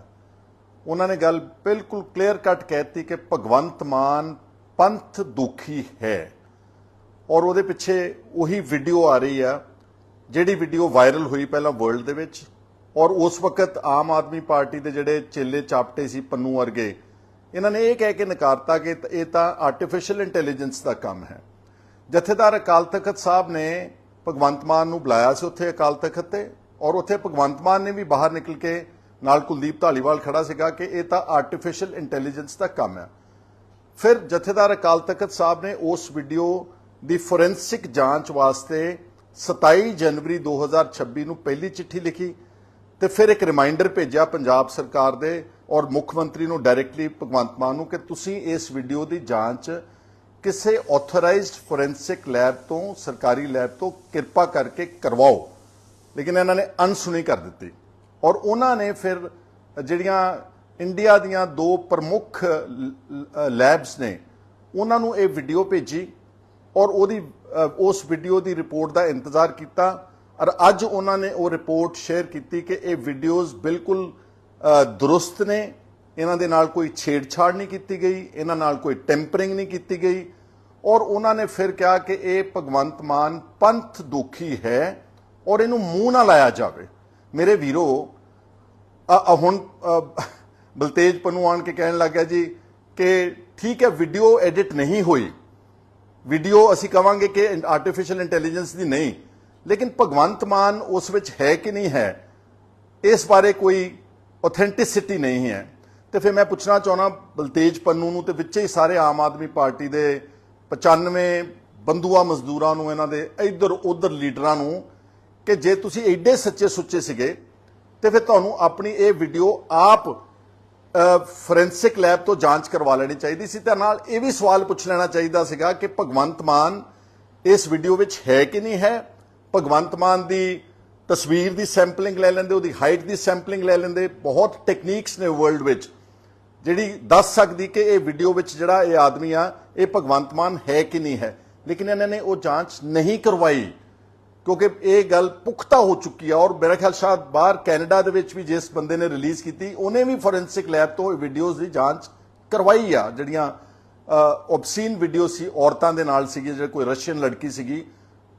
Speaker 4: ਉਹਨਾਂ ਨੇ ਗੱਲ ਬਿਲਕੁਲ ਕਲੀਅਰ ਕੱਟ ਕਹਿਤੀ ਕਿ ਭਗਵੰਤ ਮਾਨ ਪੰਥ ਦੁਖੀ ਹੈ ਔਰ ਉਹਦੇ ਪਿੱਛੇ ਉਹੀ ਵੀਡੀਓ ਆ ਰਹੀ ਆ ਜਿਹੜੀ ਵੀਡੀਓ ਵਾਇਰਲ ਹੋਈ ਪਹਿਲਾਂ ਵਰਲਡ ਦੇ ਵਿੱਚ, ਔਰ ਉਸ ਵਕਤ ਆਮ ਆਦਮੀ ਪਾਰਟੀ ਦੇ ਜਿਹੜੇ ਚੇਲੇ ਚਾਪਟੇ ਸੀ ਪੰਨੂ ਵਰਗੇ, ਇਹਨਾਂ ਨੇ ਇਹ ਕਹਿ ਕੇ ਨਕਾਰਤਾ ਕਿ ਇਹ ਤਾਂ ਆਰਟੀਫੀਸ਼ੀਅਲ ਇੰਟੈਲੀਜੈਂਸ ਦਾ ਕੰਮ ਹੈ। ਜਥੇਦਾਰ ਅਕਾਲ ਤਖਤ ਸਾਹਿਬ ਨੇ ਭਗਵੰਤ ਮਾਨ ਨੂੰ ਬੁਲਾਇਆ ਸੀ ਉੱਥੇ ਅਕਾਲ ਤਖਤ ਤੇ, ਔਰ ਉੱਥੇ ਭਗਵੰਤ ਮਾਨ ਨੇ ਵੀ ਬਾਹਰ ਨਿਕਲ ਕੇ ਨਾਲ ਕੁਲਦੀਪ ਧਾਲੀਵਾਲ ਖੜਾ ਸੀਗਾ ਕਿ ਇਹ ਤਾਂ ਆਰਟੀਫੀਸ਼ੀਅਲ ਇੰਟੈਲੀਜੈਂਸ ਦਾ ਕੰਮ ਹੈ। ਫਿਰ ਜਥੇਦਾਰ ਅਕਾਲ ਤਖਤ ਸਾਹਿਬ ਨੇ ਉਸ ਵੀਡੀਓ ਦੀ ਫੋਰੈਂਸਿਕ ਜਾਂਚ ਵਾਸਤੇ 27 ਜਨਵਰੀ 2026 ਨੂੰ ਪਹਿਲੀ ਚਿੱਠੀ ਲਿਖੀ ਤੇ ਫਿਰ ਇੱਕ ਰਿਮਾਈਂਡਰ ਭੇਜਿਆ ਪੰਜਾਬ ਸਰਕਾਰ ਦੇ ਔਰ ਮੁੱਖ ਮੰਤਰੀ ਨੂੰ ਡਾਇਰੈਕਟਲੀ ਭਗਵੰਤ ਮਾਨ ਨੂੰ ਕਿ ਤੁਸੀਂ ਇਸ ਵੀਡੀਓ ਦੀ ਜਾਂਚ ਕਿਸੇ ਆਥੋਰਾਈਜ਼ਡ ਫੋਰੈਂਸਿਕ ਲੈਬ ਤੋਂ, ਸਰਕਾਰੀ ਲੈਬ ਤੋਂ ਕਿਰਪਾ ਕਰਕੇ ਕਰਵਾਓ। ਲੇਕਿਨ ਇਹਨਾਂ ਨੇ ਅਣਸੁਣੀ ਕਰ ਦਿੱਤੀ ਔਰ ਉਹਨਾਂ ਨੇ ਫਿਰ ਜਿਹੜੀਆਂ ਇੰਡੀਆ ਦੀਆਂ ਦੋ ਪ੍ਰਮੁੱਖ ਲੈਬਸ ਨੇ ਉਹਨਾਂ ਨੂੰ ਇਹ ਵੀਡੀਓ ਭੇਜੀ ਔਰ ਉਸ ਵੀਡੀਓ ਦੀ ਰਿਪੋਰਟ ਦਾ ਇੰਤਜ਼ਾਰ ਕੀਤਾ ਔਰ ਅੱਜ ਉਹਨਾਂ ਨੇ ਉਹ ਰਿਪੋਰਟ ਸ਼ੇਅਰ ਕੀਤੀ ਕਿ ਇਹ ਵੀਡੀਓਜ਼ ਬਿਲਕੁਲ ਦੁਰਸਤ ਨੇ, ਇਹਨਾਂ ਦੇ ਨਾਲ ਕੋਈ ਛੇੜਛਾੜ ਨਹੀਂ ਕੀਤੀ ਗਈ, ਇਹਨਾਂ ਨਾਲ ਕੋਈ ਟੈਂਪਰਿੰਗ ਨਹੀਂ ਕੀਤੀ ਗਈ ਔਰ ਉਹਨਾਂ ਨੇ ਫਿਰ ਕਿਹਾ ਕਿ ਇਹ ਭਗਵੰਤ ਮਾਨ ਪੰਥ ਦੁਖੀ ਹੈ ਔਰ ਇਹਨੂੰ ਮੂੰਹ ਨਾ ਲਾਇਆ ਜਾਵੇ। ਮੇਰੇ ਵੀਰੋ ਹੁਣ ਬਲਤੇਜ ਪੰਨੂ ਆਣ ਕੇ ਕਹਿਣ ਲੱਗ ਗਿਆ ਜੀ ਕਿ ਠੀਕ ਹੈ ਵੀਡੀਓ ਐਡਿਟ ਨਹੀਂ ਹੋਈ, ਵੀਡੀਓ ਅਸੀਂ ਕਵਾਂਗੇ ਕਿ ਆਰਟੀਫੀਸ਼ੀਅਲ ਇੰਟੈਲੀਜੈਂਸ ਦੀ ਨਹੀਂ, ਲੇਕਿਨ ਭਗਵੰਤ ਮਾਨ ਉਸ ਵਿੱਚ ਹੈ ਕਿ ਨਹੀਂ ਹੈ ਇਸ ਬਾਰੇ ਕੋਈ ਆਥੈਂਟਿਸਿਟੀ ਨਹੀਂ ਹੈ। ਤੇ ਫਿਰ ਮੈਂ ਪੁੱਛਣਾ ਚਾਹੁੰਦਾ ਬਲਤੇਜ ਪੰਨੂ ਨੂੰ ਤੇ ਵਿੱਚ ਹੀ ਸਾਰੇ ਆਮ ਆਦਮੀ ਪਾਰਟੀ ਦੇ 95 ਬੰਦੂਆ ਮਜ਼ਦੂਰਾਂ ਨੂੰ, ਇਹਨਾਂ ਦੇ ਇੱਧਰ ਉੱਧਰ ਲੀਡਰਾਂ ਨੂੰ, ਕਿ ਜੇ ਤੁਸੀਂ ਐਡੇ ਸੱਚੇ ਸੁੱਚੇ ਸੀਗੇ ਤੇ ਫਿਰ ਤੁਹਾਨੂੰ ਆਪਣੀ ਇਹ ਵੀਡੀਓ ਆਪ ਫੋਰੈਂਸਿਕ ਲੈਬ ਤੋਂ ਜਾਂਚ ਕਰਵਾ ਲੈਣੀ ਚਾਹੀਦੀ ਸੀ ਤੇ ਨਾਲ ਇਹ ਵੀ ਸਵਾਲ ਪੁੱਛ ਲੈਣਾ ਚਾਹੀਦਾ ਸੀਗਾ ਕਿ ਭਗਵੰਤ ਮਾਨ ਇਸ ਵੀਡੀਓ ਵਿੱਚ ਹੈ ਕਿ ਨਹੀਂ ਹੈ। ਭਗਵੰਤ ਮਾਨ ਦੀ ਤਸਵੀਰ ਦੀ ਸੈਂਪਲਿੰਗ ਲੈ ਲੈਂਦੇ, ਉਹਦੀ ਹਾਈਟ ਦੀ ਸੈਂਪਲਿੰਗ ਲੈ ਲੈਂਦੇ। ਬਹੁਤ ਟੈਕਨੀਕਸ ਨੇ ਵਰਲਡ ਵਿੱਚ ਜਿਹੜੀ ਦੱਸ ਸਕਦੀ ਕਿ ਇਹ ਵੀਡੀਓ ਵਿੱਚ ਜਿਹੜਾ ਇਹ ਆਦਮੀ ਆ ਇਹ ਭਗਵੰਤ ਮਾਨ ਹੈ ਕਿ ਨਹੀਂ ਹੈ, ਲੇਕਿਨ ਇਹਨਾਂ ਨੇ ਉਹ ਜਾਂਚ ਨਹੀਂ ਕਰਵਾਈ ਕਿਉਂਕਿ ਇਹ ਗੱਲ ਪੁਖਤਾ ਹੋ ਚੁੱਕੀ ਆ। ਔਰ ਮੇਰਾ ਖਿਆਲ ਸ਼ਾਇਦ ਬਾਹਰ ਕੈਨੇਡਾ ਦੇ ਵਿੱਚ ਵੀ ਜਿਸ ਬੰਦੇ ਨੇ ਰਿਲੀਜ਼ ਕੀਤੀ ਉਹਨੇ ਵੀ ਫੋਰੈਂਸਿਕ ਲੈਬ ਤੋਂ ਵੀਡੀਓਜ਼ ਦੀ ਜਾਂਚ ਕਰਵਾਈ ਆ, ਜਿਹੜੀਆਂ ਆਬਸੀਨ ਵੀਡੀਓ ਸੀ ਔਰਤਾਂ ਦੇ ਨਾਲ ਸੀਗੀ, ਜਿਹੜੀ ਕੋਈ ਰਸ਼ੀਅਨ ਲੜਕੀ ਸੀਗੀ,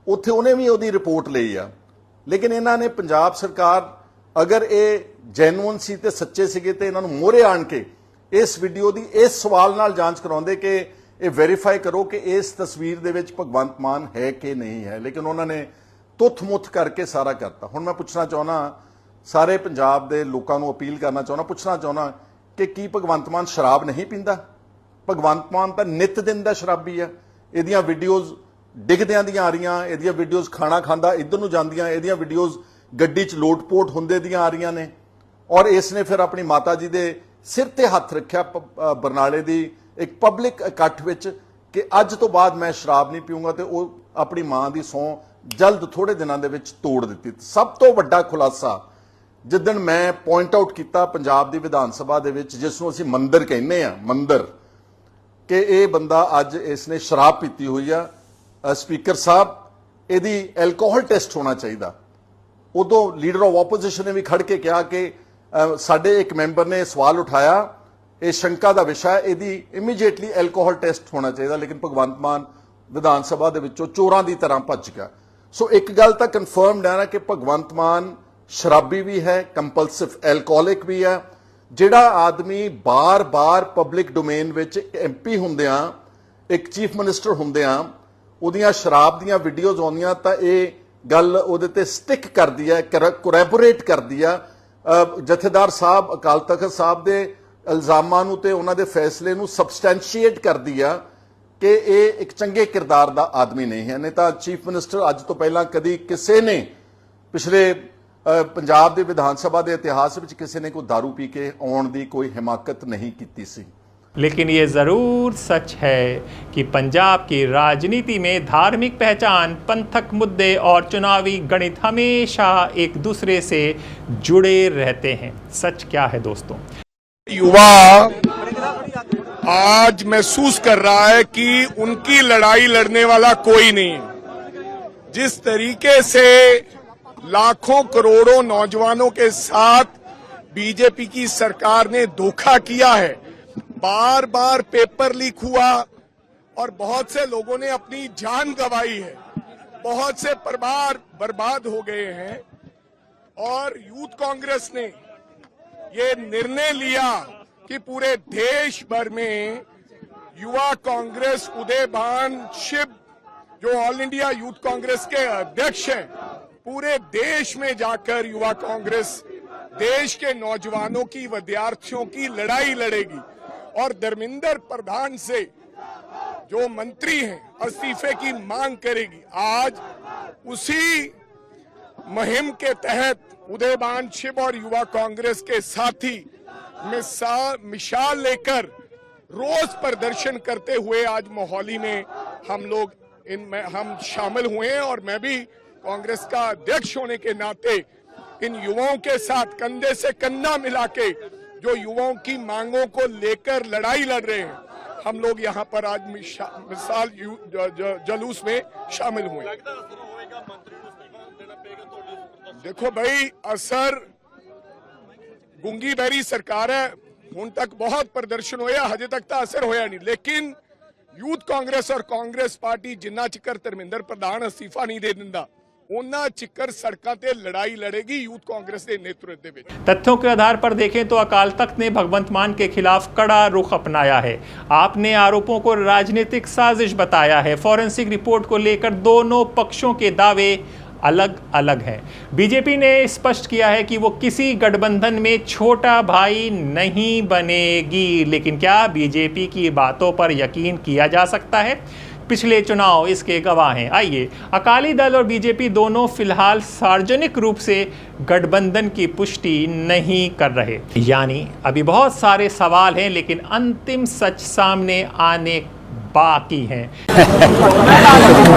Speaker 4: ਉੱਥੇ ਉਹਨੇ ਵੀ ਉਹਦੀ ਰਿਪੋਰਟ ਲਈ ਆ। ਲੇਕਿਨ ਇਹਨਾਂ ਨੇ ਪੰਜਾਬ ਸਰਕਾਰ ਅਗਰ ਇਹ ਜੈਨੂਅਨ ਸੀ ਤੇ ਸੱਚੇ ਸੀਗੇ ਤੇ ਇਹਨਾਂ ਨੂੰ ਮੋਹਰੇ ਆਣ ਕੇ ਇਸ ਵੀਡੀਓ ਦੀ ਇਸ ਸਵਾਲ ਨਾਲ ਜਾਂਚ ਕਰਾਉਂਦੇ ਕਿ ਇਹ ਵੈਰੀਫਾਈ ਕਰੋ ਕਿ ਇਸ ਤਸਵੀਰ ਦੇ ਵਿੱਚ ਭਗਵੰਤ ਮਾਨ ਹੈ ਕਿ ਨਹੀਂ ਹੈ, ਲੇਕਿਨ ਉਹਨਾਂ ਨੇ ਤੁੱਥ-ਮੁੱਥ ਕਰਕੇ ਸਾਰਾ ਕਰਤਾ। ਹੁਣ ਮੈਂ ਪੁੱਛਣਾ ਚਾਹੁੰਦਾ, ਸਾਰੇ ਪੰਜਾਬ ਦੇ ਲੋਕਾਂ ਨੂੰ ਅਪੀਲ ਕਰਨਾ ਚਾਹੁੰਦਾ, ਪੁੱਛਣਾ ਚਾਹੁੰਦਾ ਕਿ ਕੀ ਭਗਵੰਤ ਮਾਨ ਸ਼ਰਾਬ ਨਹੀਂ ਪੀਂਦਾ? ਭਗਵੰਤ ਮਾਨ ਤਾਂ ਨਿਤ ਦਿਨ ਦਾ ਸ਼ਰਾਬੀ ਆ। ਇਹਦੀਆਂ ਵੀਡੀਓਜ਼ ਡਿੱਗਦਿਆਂ ਦੀਆਂ ਆ ਰਹੀਆਂ, ਇਹਦੀਆਂ ਵੀਡੀਓਜ਼ ਖਾਣਾ ਖਾਂਦਾ ਇੱਧਰ ਨੂੰ ਜਾਂਦੀਆਂ, ਇਹਦੀਆਂ ਵੀਡੀਓਜ਼ ਗੱਡੀ 'ਚ ਲੋਟ-ਪੋਟ ਹੁੰਦੇ ਦੀਆਂ ਆ ਰਹੀਆਂ ਨੇ। ਔਰ ਇਸ ਨੇ ਫਿਰ ਆਪਣੀ ਮਾਤਾ ਜੀ ਦੇ ਸਿਰ ਤੇ ਹੱਥ ਰੱਖਿਆ ਬਰਨਾਲੇ ਦੀ ਇੱਕ ਪਬਲਿਕ ਇਕੱਠ ਵਿੱਚ ਕਿ ਅੱਜ ਤੋਂ ਬਾਅਦ ਮੈਂ ਸ਼ਰਾਬ ਨਹੀਂ ਪੀਊਂਗਾ, ਤੇ ਉਹ ਆਪਣੀ ਮਾਂ ਦੀ ਸਹੁੰ ਜਲਦ ਥੋੜੇ ਦਿਨਾਂ ਦੇ ਵਿੱਚ ਤੋੜ ਦਿੱਤੀ। ਸਭ ਤੋਂ ਵੱਡਾ ਖੁਲਾਸਾ ਜਿੱਦਣ ਮੈਂ ਪੁਆਇੰਟ ਆਊਟ ਕੀਤਾ ਪੰਜਾਬ ਦੀ ਵਿਧਾਨ ਸਭਾ ਦੇ ਵਿੱਚ, ਜਿਸ ਨੂੰ ਅਸੀਂ ਮੰਦਰ ਕਹਿੰਦੇ ਆ, ਮੰਦਰ, ਕਿ ਇਹ ਬੰਦਾ ਅੱਜ ਇਸਨੇ ਸ਼ਰਾਬ ਪੀਤੀ ਹੋਈ ਆ। ਸਪੀਕਰ ਸਾਹਿਬ, ਇਹਦੀ ਐਲਕੋਹਲ ਟੈਸਟ ਹੋਣਾ ਚਾਹੀਦਾ। ਉਦੋਂ ਲੀਡਰ ਆਫ ਆਪੋਜੀਸ਼ਨ ਨੇ ਵੀ ਖੜ ਕੇ ਕਿਹਾ ਕਿ ਸਾਡੇ ਇੱਕ ਮੈਂਬਰ ਨੇ ਸਵਾਲ ਉਠਾਇਆ, ਇਹ ਸ਼ੰਕਾ ਦਾ ਵਿਸ਼ਾ, ਇਹਦੀ ਇਮੀਡੀਏਟਲੀ ਐਲਕੋਹਲ ਟੈਸਟ ਹੋਣਾ ਚਾਹੀਦਾ, ਲੇਕਿਨ ਭਗਵੰਤ ਮਾਨ ਵਿਧਾਨ ਸਭਾ ਦੇ ਵਿੱਚੋਂ ਚੋਰਾਂ ਦੀ ਤਰ੍ਹਾਂ ਭੱਜ ਗਿਆ। ਸੋ ਇੱਕ ਗੱਲ ਤਾਂ ਕਨਫਰਮਡ ਹੈ ਨਾ ਕਿ ਭਗਵੰਤ ਮਾਨ ਸ਼ਰਾਬੀ ਵੀ ਹੈ, ਕੰਪਲਸਿਵ ਐਲਕੋਹਲਿਕ ਵੀ ਹੈ। ਜਿਹੜਾ ਆਦਮੀ ਬਾਰ-ਬਾਰ ਪਬਲਿਕ ਡੋਮੇਨ ਵਿੱਚ MP ਹੁੰਦਿਆਂ, ਇੱਕ ਚੀਫ ਮਿਨਿਸਟਰ ਹੁੰਦਿਆਂ ਉਹਦੀਆਂ ਸ਼ਰਾਬ ਦੀਆਂ ਵੀਡੀਓਜ਼ ਆਉਂਦੀਆਂ ਤਾਂ ਇਹ ਗੱਲ ਉਹਦੇ ਤੇ ਸਟਿਕ ਕਰਦੀ ਹੈ, ਕੋਰੈਬੋਰੇਟ ਕਰਦੀ ਆ ਜਥੇਦਾਰ ਸਾਹਿਬ ਅਕਾਲ ਤਖਤ ਸਾਹਿਬ ਦੇ ਇਲਜ਼ਾਮਾਂ ਨੂੰ ਤੇ ਉਹਨਾਂ ਦੇ ਫੈਸਲੇ ਨੂੰ ਸਬਸਟੈਂਸ਼ੀਏਟ ਕਰਦੀ ਆ ਕਿ ਇਹ ਇੱਕ ਚੰਗੇ ਕਿਰਦਾਰ ਦਾ ਆਦਮੀ ਨਹੀਂ ਹੈ। ਨਹੀਂ ਤਾਂ ਚੀਫ ਮਿਨਿਸਟਰ ਅੱਜ ਤੋਂ ਪਹਿਲਾਂ ਕਦੀ ਕਿਸੇ ਨੇ ਪਿਛਲੇ ਪੰਜਾਬ ਦੇ ਵਿਧਾਨ ਸਭਾ ਦੇ ਇਤਿਹਾਸ ਵਿੱਚ ਕਿਸੇ ਨੇ ਕੋਈ दारू पी के आने की कोई हिमाकत नहीं की सी।
Speaker 9: लेकिन ये ज़रूर सच है कि पंजाब की राजनीति में धार्मिक पहचान, पंथक मुद्दे और चुनावी गणित हमेशा एक दूसरे से जुड़े रहते हैं। सच क्या है दोस्तों?
Speaker 16: युवा आज महसूस कर रहा है कि उनकी लड़ाई लड़ने वाला कोई नहीं है। जिस तरीके से लाखों करोड़ों नौजवानों के साथ बीजेपी की सरकार ने धोखा किया है, बार बार पेपर लीक हुआ और बहुत से लोगों ने अपनी जान गंवाई है, बहुत से परिवार बर्बाद हो गए हैं। और यूथ कांग्रेस ने ये निर्णय लिया कि पूरे देश भर में युवा कांग्रेस उदयभान शिव, जो ऑल इंडिया यूथ कांग्रेस के अध्यक्ष हैं, पूरे देश में जाकर युवा कांग्रेस देश के नौजवानों की, विद्यार्थियों की लड़ाई लड़ेगी। और धर्मेंद्र प्रधान से जो मंत्री हैं इस्तीफे की मांग करेगी। आज उसी मुहिम के तहत उदयभान शिव और युवा कांग्रेस के साथी मिसाल लेकर रोज प्रदर्शन करते हुए आज मोहाली में हम लोग इनमें हम शामिल हुए हैं। और मैं भी कांग्रेस का अध्यक्ष होने के नाते इन युवाओं के साथ कंधे से कंधा मिला के जो युवाओं की मांगों को लेकर लड़ाई लड़ रहे हैं, हम लोग यहाँ पर आज मिसाल जलूस में शामिल हुए। देखो भाई, असर गुंगी बहरी सरकार है, हुण तक बहुत प्रदर्शन होया, हजे तक तो असर होया नहीं, लेकिन ਯੂਥ ਕਾਂਗਰਸ ਔਰ ਕਾਂਗਰਸ ਪਾਰਟੀ ਜਿੰਨਾ ਚਿਕਰ ਧਰਮਿੰਦਰ ਪ੍ਰਧਾਨ ਅਸਤੀਫਾ ਨਹੀਂ ਦੇ ਦਿੰਦਾ ਉਹਨਾਂ ਚਿਕਰ सड़कों पे लड़ाई लड़ेगी यूथ कांग्रेस के नेतृत्व में।
Speaker 9: तथ्यों के आधार पर देखें तो अकाल तख्त ने भगवंत मान के खिलाफ कड़ा रुख अपनाया है। आपने आरोपों को राजनीतिक साजिश बताया है। फॉरेंसिक रिपोर्ट को लेकर दोनों पक्षों के दावे अलग अलग हैं। बीजेपी ने स्पष्ट किया है कि वो किसी गठबंधन में छोटा भाई नहीं बनेगी, लेकिन क्या बीजेपी की बातों पर यकीन किया जा सकता है? पिछले चुनाव इसके गवाह हैं। आइए, अकाली दल और बीजेपी दोनों फिलहाल सार्वजनिक रूप से गठबंधन की पुष्टि नहीं कर रहे, यानी अभी बहुत सारे सवाल हैं, लेकिन अंतिम सच सामने आने बाकी हैं।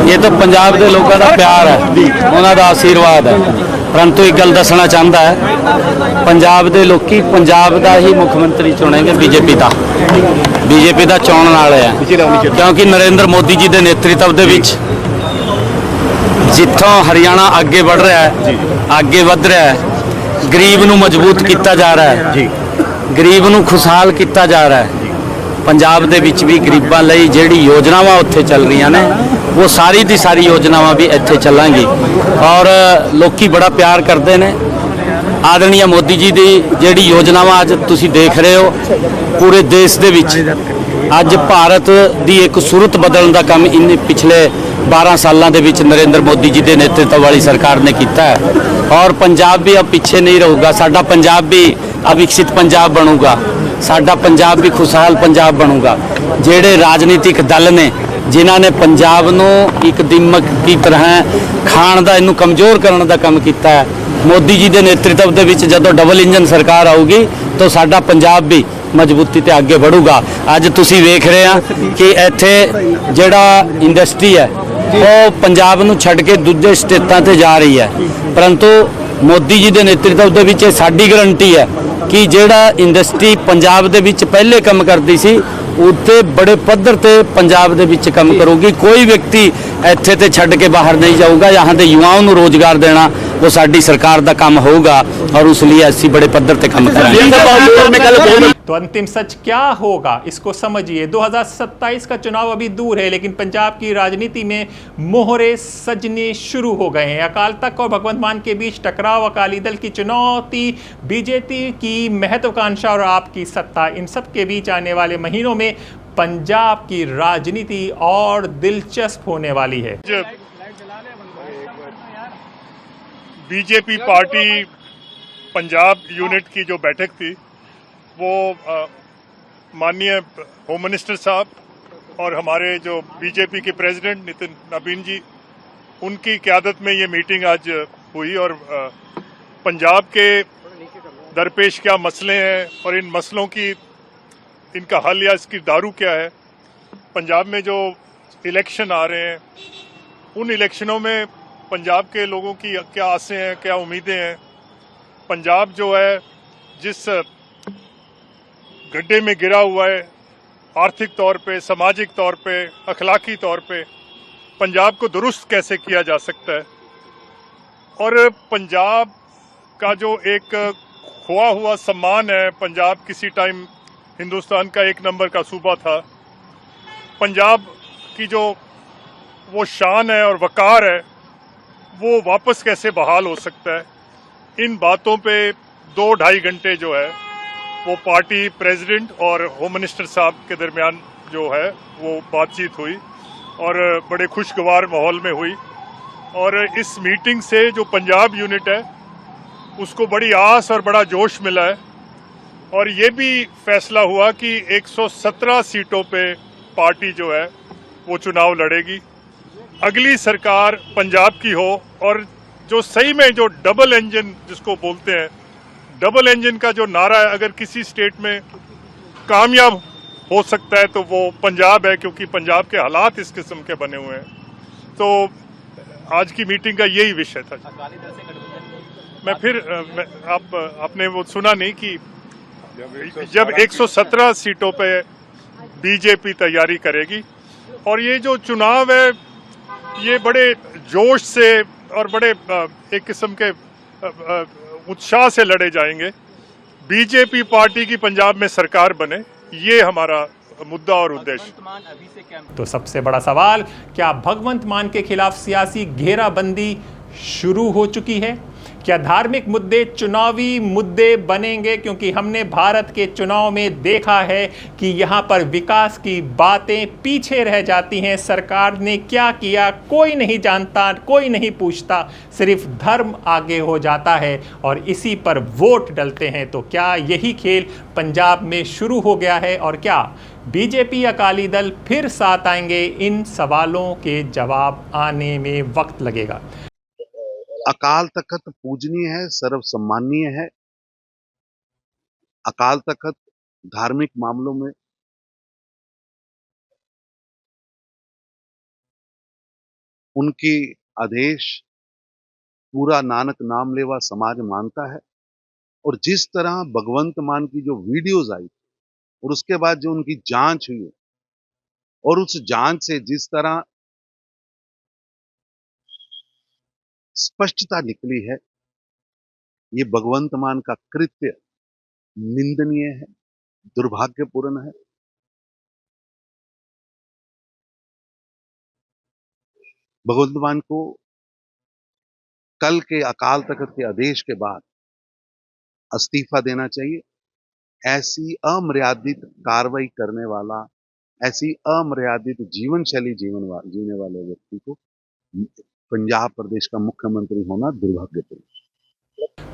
Speaker 1: ये तो पंजाब के लोगों का प्यार है, उन्होंने आशीर्वाद है। परंतु एक गल दसना चाहता है, पंजाब के लोग पंजाब का ही मुख्यमंत्री चुनेंगे बीजेपी का चुनने वाले हैं, क्योंकि नरेंद्र मोदी जी के नेतृत्व के विच जिथों हरियाणा आगे बढ़ रहा है, आगे वध रहा है, गरीब नूं मजबूत किया जा रहा है, गरीब नूं खुशहाल किया जा रहा है। पंजाब दे विच भी गरीबां लई जिहड़ी योजनावां उत्थे चल रही ने वो सारी दी सारी योजनावां भी इत्थे चलांगी और लोकी बड़ा प्यार करते हैं। आदरणीय मोदी जी दी जिहड़ी योजनावां अज तुसीं देख रहे हो, पूरे देश दे विच अज भारत दी एक सूरत बदलण दा काम इन पिछले 12 सालों के विच नरेंद्र मोदी जी के नेतृत्व वाली सरकार ने किया है और पंजाब भी अब पीछे नहीं रहूगा। साडा पंजाब भी अविकसित पंजाब बनूगा, साडा पंजाब भी खुशहाल पंजाब बनूगा। जेड़े राजनीतिक दल ने जिन्हों ने पंजाब नूं एक दिमक की तरह खाण दा इनू कमज़ोर करने का काम किया है, मोदी जी के नेतृत्व के विच जदों डबल इंजन सरकार आऊगी तो साडा पंजाब भी मजबूती ते आगे बढ़ूगा। अज तुसीं वेख रहे हैं कि इत्थे जिहड़ा इंडस्ट्री है वो पंजाब नूं छड्ड के दूजे स्टेटां ते जा रही है, परंतु मोदी जी के नेतृत्व के विच साडी गारंटी है कि जिहड़ा इंडस्ट्री पंजाब दे विच पहले काम करती सी उत्ते बड़े पद्धर ते पंजाब दे विच काम करूगी। कोई व्यक्ति इत्थे ते छड्ड के बाहर नहीं जाऊगा। यहाँ के युवाओं को रोजगार देना वो साडी सरकार का काम होगा और उस लिए असीं बड़े पद्धर ते काम करेंगे।
Speaker 9: तो अंतिम सच क्या होगा इसको समझिए। 2027 का चुनाव अभी दूर है, लेकिन पंजाब की राजनीति में मोहरे सजने शुरू हो गए हैं। अकाल तख्त और भगवंत मान के बीच टकराव, अकाली दल की चुनौती, बीजेपी की महत्वाकांक्षा और आपकी सत्ता, इन सब के बीच आने वाले महीनों में पंजाब की राजनीति और दिलचस्प होने वाली है।
Speaker 15: बीजेपी पार्टी पंजाब यूनिट की जो बैठक थी वो माननीय होम मिनिस्टर साहब और हमारे जो बीजेपी के प्रेसिडेंट नितिन नबीन जी उनकी क़यादत में ये मीटिंग आज हुई और पंजाब के दरपेश क्या मसले हैं और इन मसलों की इनका हल या इसकी दारू क्या है। पंजाब में जो इलेक्शन आ रहे हैं उन इलेक्शनों में पंजाब के लोगों की क्या आसें हैं, क्या उम्मीदें हैं। पंजाब जो है जिस गड्ढे में गिरा हुआ है आर्थिक तौर पे, सामाजिक तौर पे, अखलाकी तौर पे, पंजाब को दुरुस्त कैसे किया जा सकता है। और पंजाब का जो एक खोआ हुआ सम्मान है, पंजाब किसी टाइम हिंदुस्तान का 1 नंबर का सूबा था, पंजाब की जो वो शान है और वकार है वो वापस कैसे बहाल हो सकता है। इन बातों पे 2-2.5 घंटे जो है वो पार्टी प्रेसिडेंट और होम मिनिस्टर साहब के दरमियान जो है वो बातचीत हुई और बड़े खुशगवार माहौल में हुई। और इस मीटिंग से जो पंजाब यूनिट है उसको बड़ी आस और बड़ा जोश मिला है और ये भी फैसला हुआ कि 117 सीटों पे पार्टी जो है वो चुनाव लड़ेगी। अगली सरकार पंजाब की हो और जो सही में जो डबल इंजन जिसको बोलते हैं, डबल इंजन का जो नारा है अगर किसी स्टेट में कामयाब हो सकता है तो वो पंजाब है, क्योंकि पंजाब के हालात इस किस्म के बने हुए हैं। तो आज की मीटिंग का यही विषय था। आपने वो सुना नहीं कि जब 117 सीटों पे बीजेपी तैयारी करेगी और ये जो चुनाव है ये बड़े जोश से और बड़े एक किस्म के उत्साह से लड़े जाएंगे। बीजेपी पार्टी की पंजाब में सरकार बने ये हमारा मुद्दा और उद्देश्य।
Speaker 9: तो सबसे बड़ा सवाल, क्या भगवंत मान के खिलाफ सियासी घेराबंदी शुरू हो चुकी है? क्या धार्मिक मुद्दे चुनावी मुद्दे बनेंगे? क्योंकि हमने भारत के चुनाव में देखा है कि यहाँ पर विकास की बातें पीछे रह जाती हैं। सरकार ने क्या किया कोई नहीं जानता, कोई नहीं पूछता, सिर्फ धर्म आगे हो जाता है और इसी पर वोट डलते हैं। तो क्या यही खेल पंजाब में शुरू हो गया है और क्या बीजेपी अकाली दल फिर साथ आएंगे? इन सवालों के जवाब आने में वक्त लगेगा।
Speaker 8: अकाल तख्त पूजनीय है, सर्वसम्मानीय है। अकाल तख्त धार्मिक मामलों में उनकी आदेश पूरा नानक नाम लेवा समाज मानता है। और जिस तरह भगवंत मान की जो वीडियोज आई और उसके बाद जो उनकी जांच हुई और उस जांच से जिस तरह स्पष्टता निकली है, ये भगवंत मान का कृत्य निंदनीय है, दुर्भाग्यपूर्ण है। भगवंत मान को कल के अकाल तख्त के आदेश के बाद इस्तीफा देना चाहिए। ऐसी अमर्यादित कार्रवाई करने वाला, ऐसी अमर्यादित जीवन शैली जीने वाले व्यक्ति को पंजाब प्रदेश का मुख्यमंत्री होना दुर्भाग्यपूर्ण।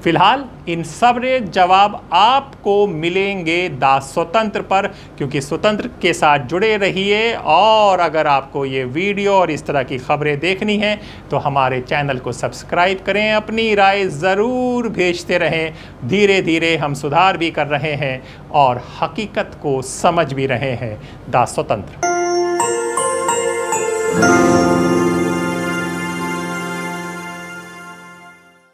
Speaker 9: फिलहाल इन सब जवाब आपको मिलेंगे द स्वतंत्र पर, क्योंकि स्वतंत्र के साथ जुड़े रहिए। और अगर आपको ये वीडियो और इस तरह की खबरें देखनी हैं तो हमारे चैनल को सब्सक्राइब करें, अपनी राय ज़रूर भेजते रहें। धीरे धीरे हम सुधार भी कर रहे हैं और हकीकत को समझ भी रहे हैं। द स्वतंत्र।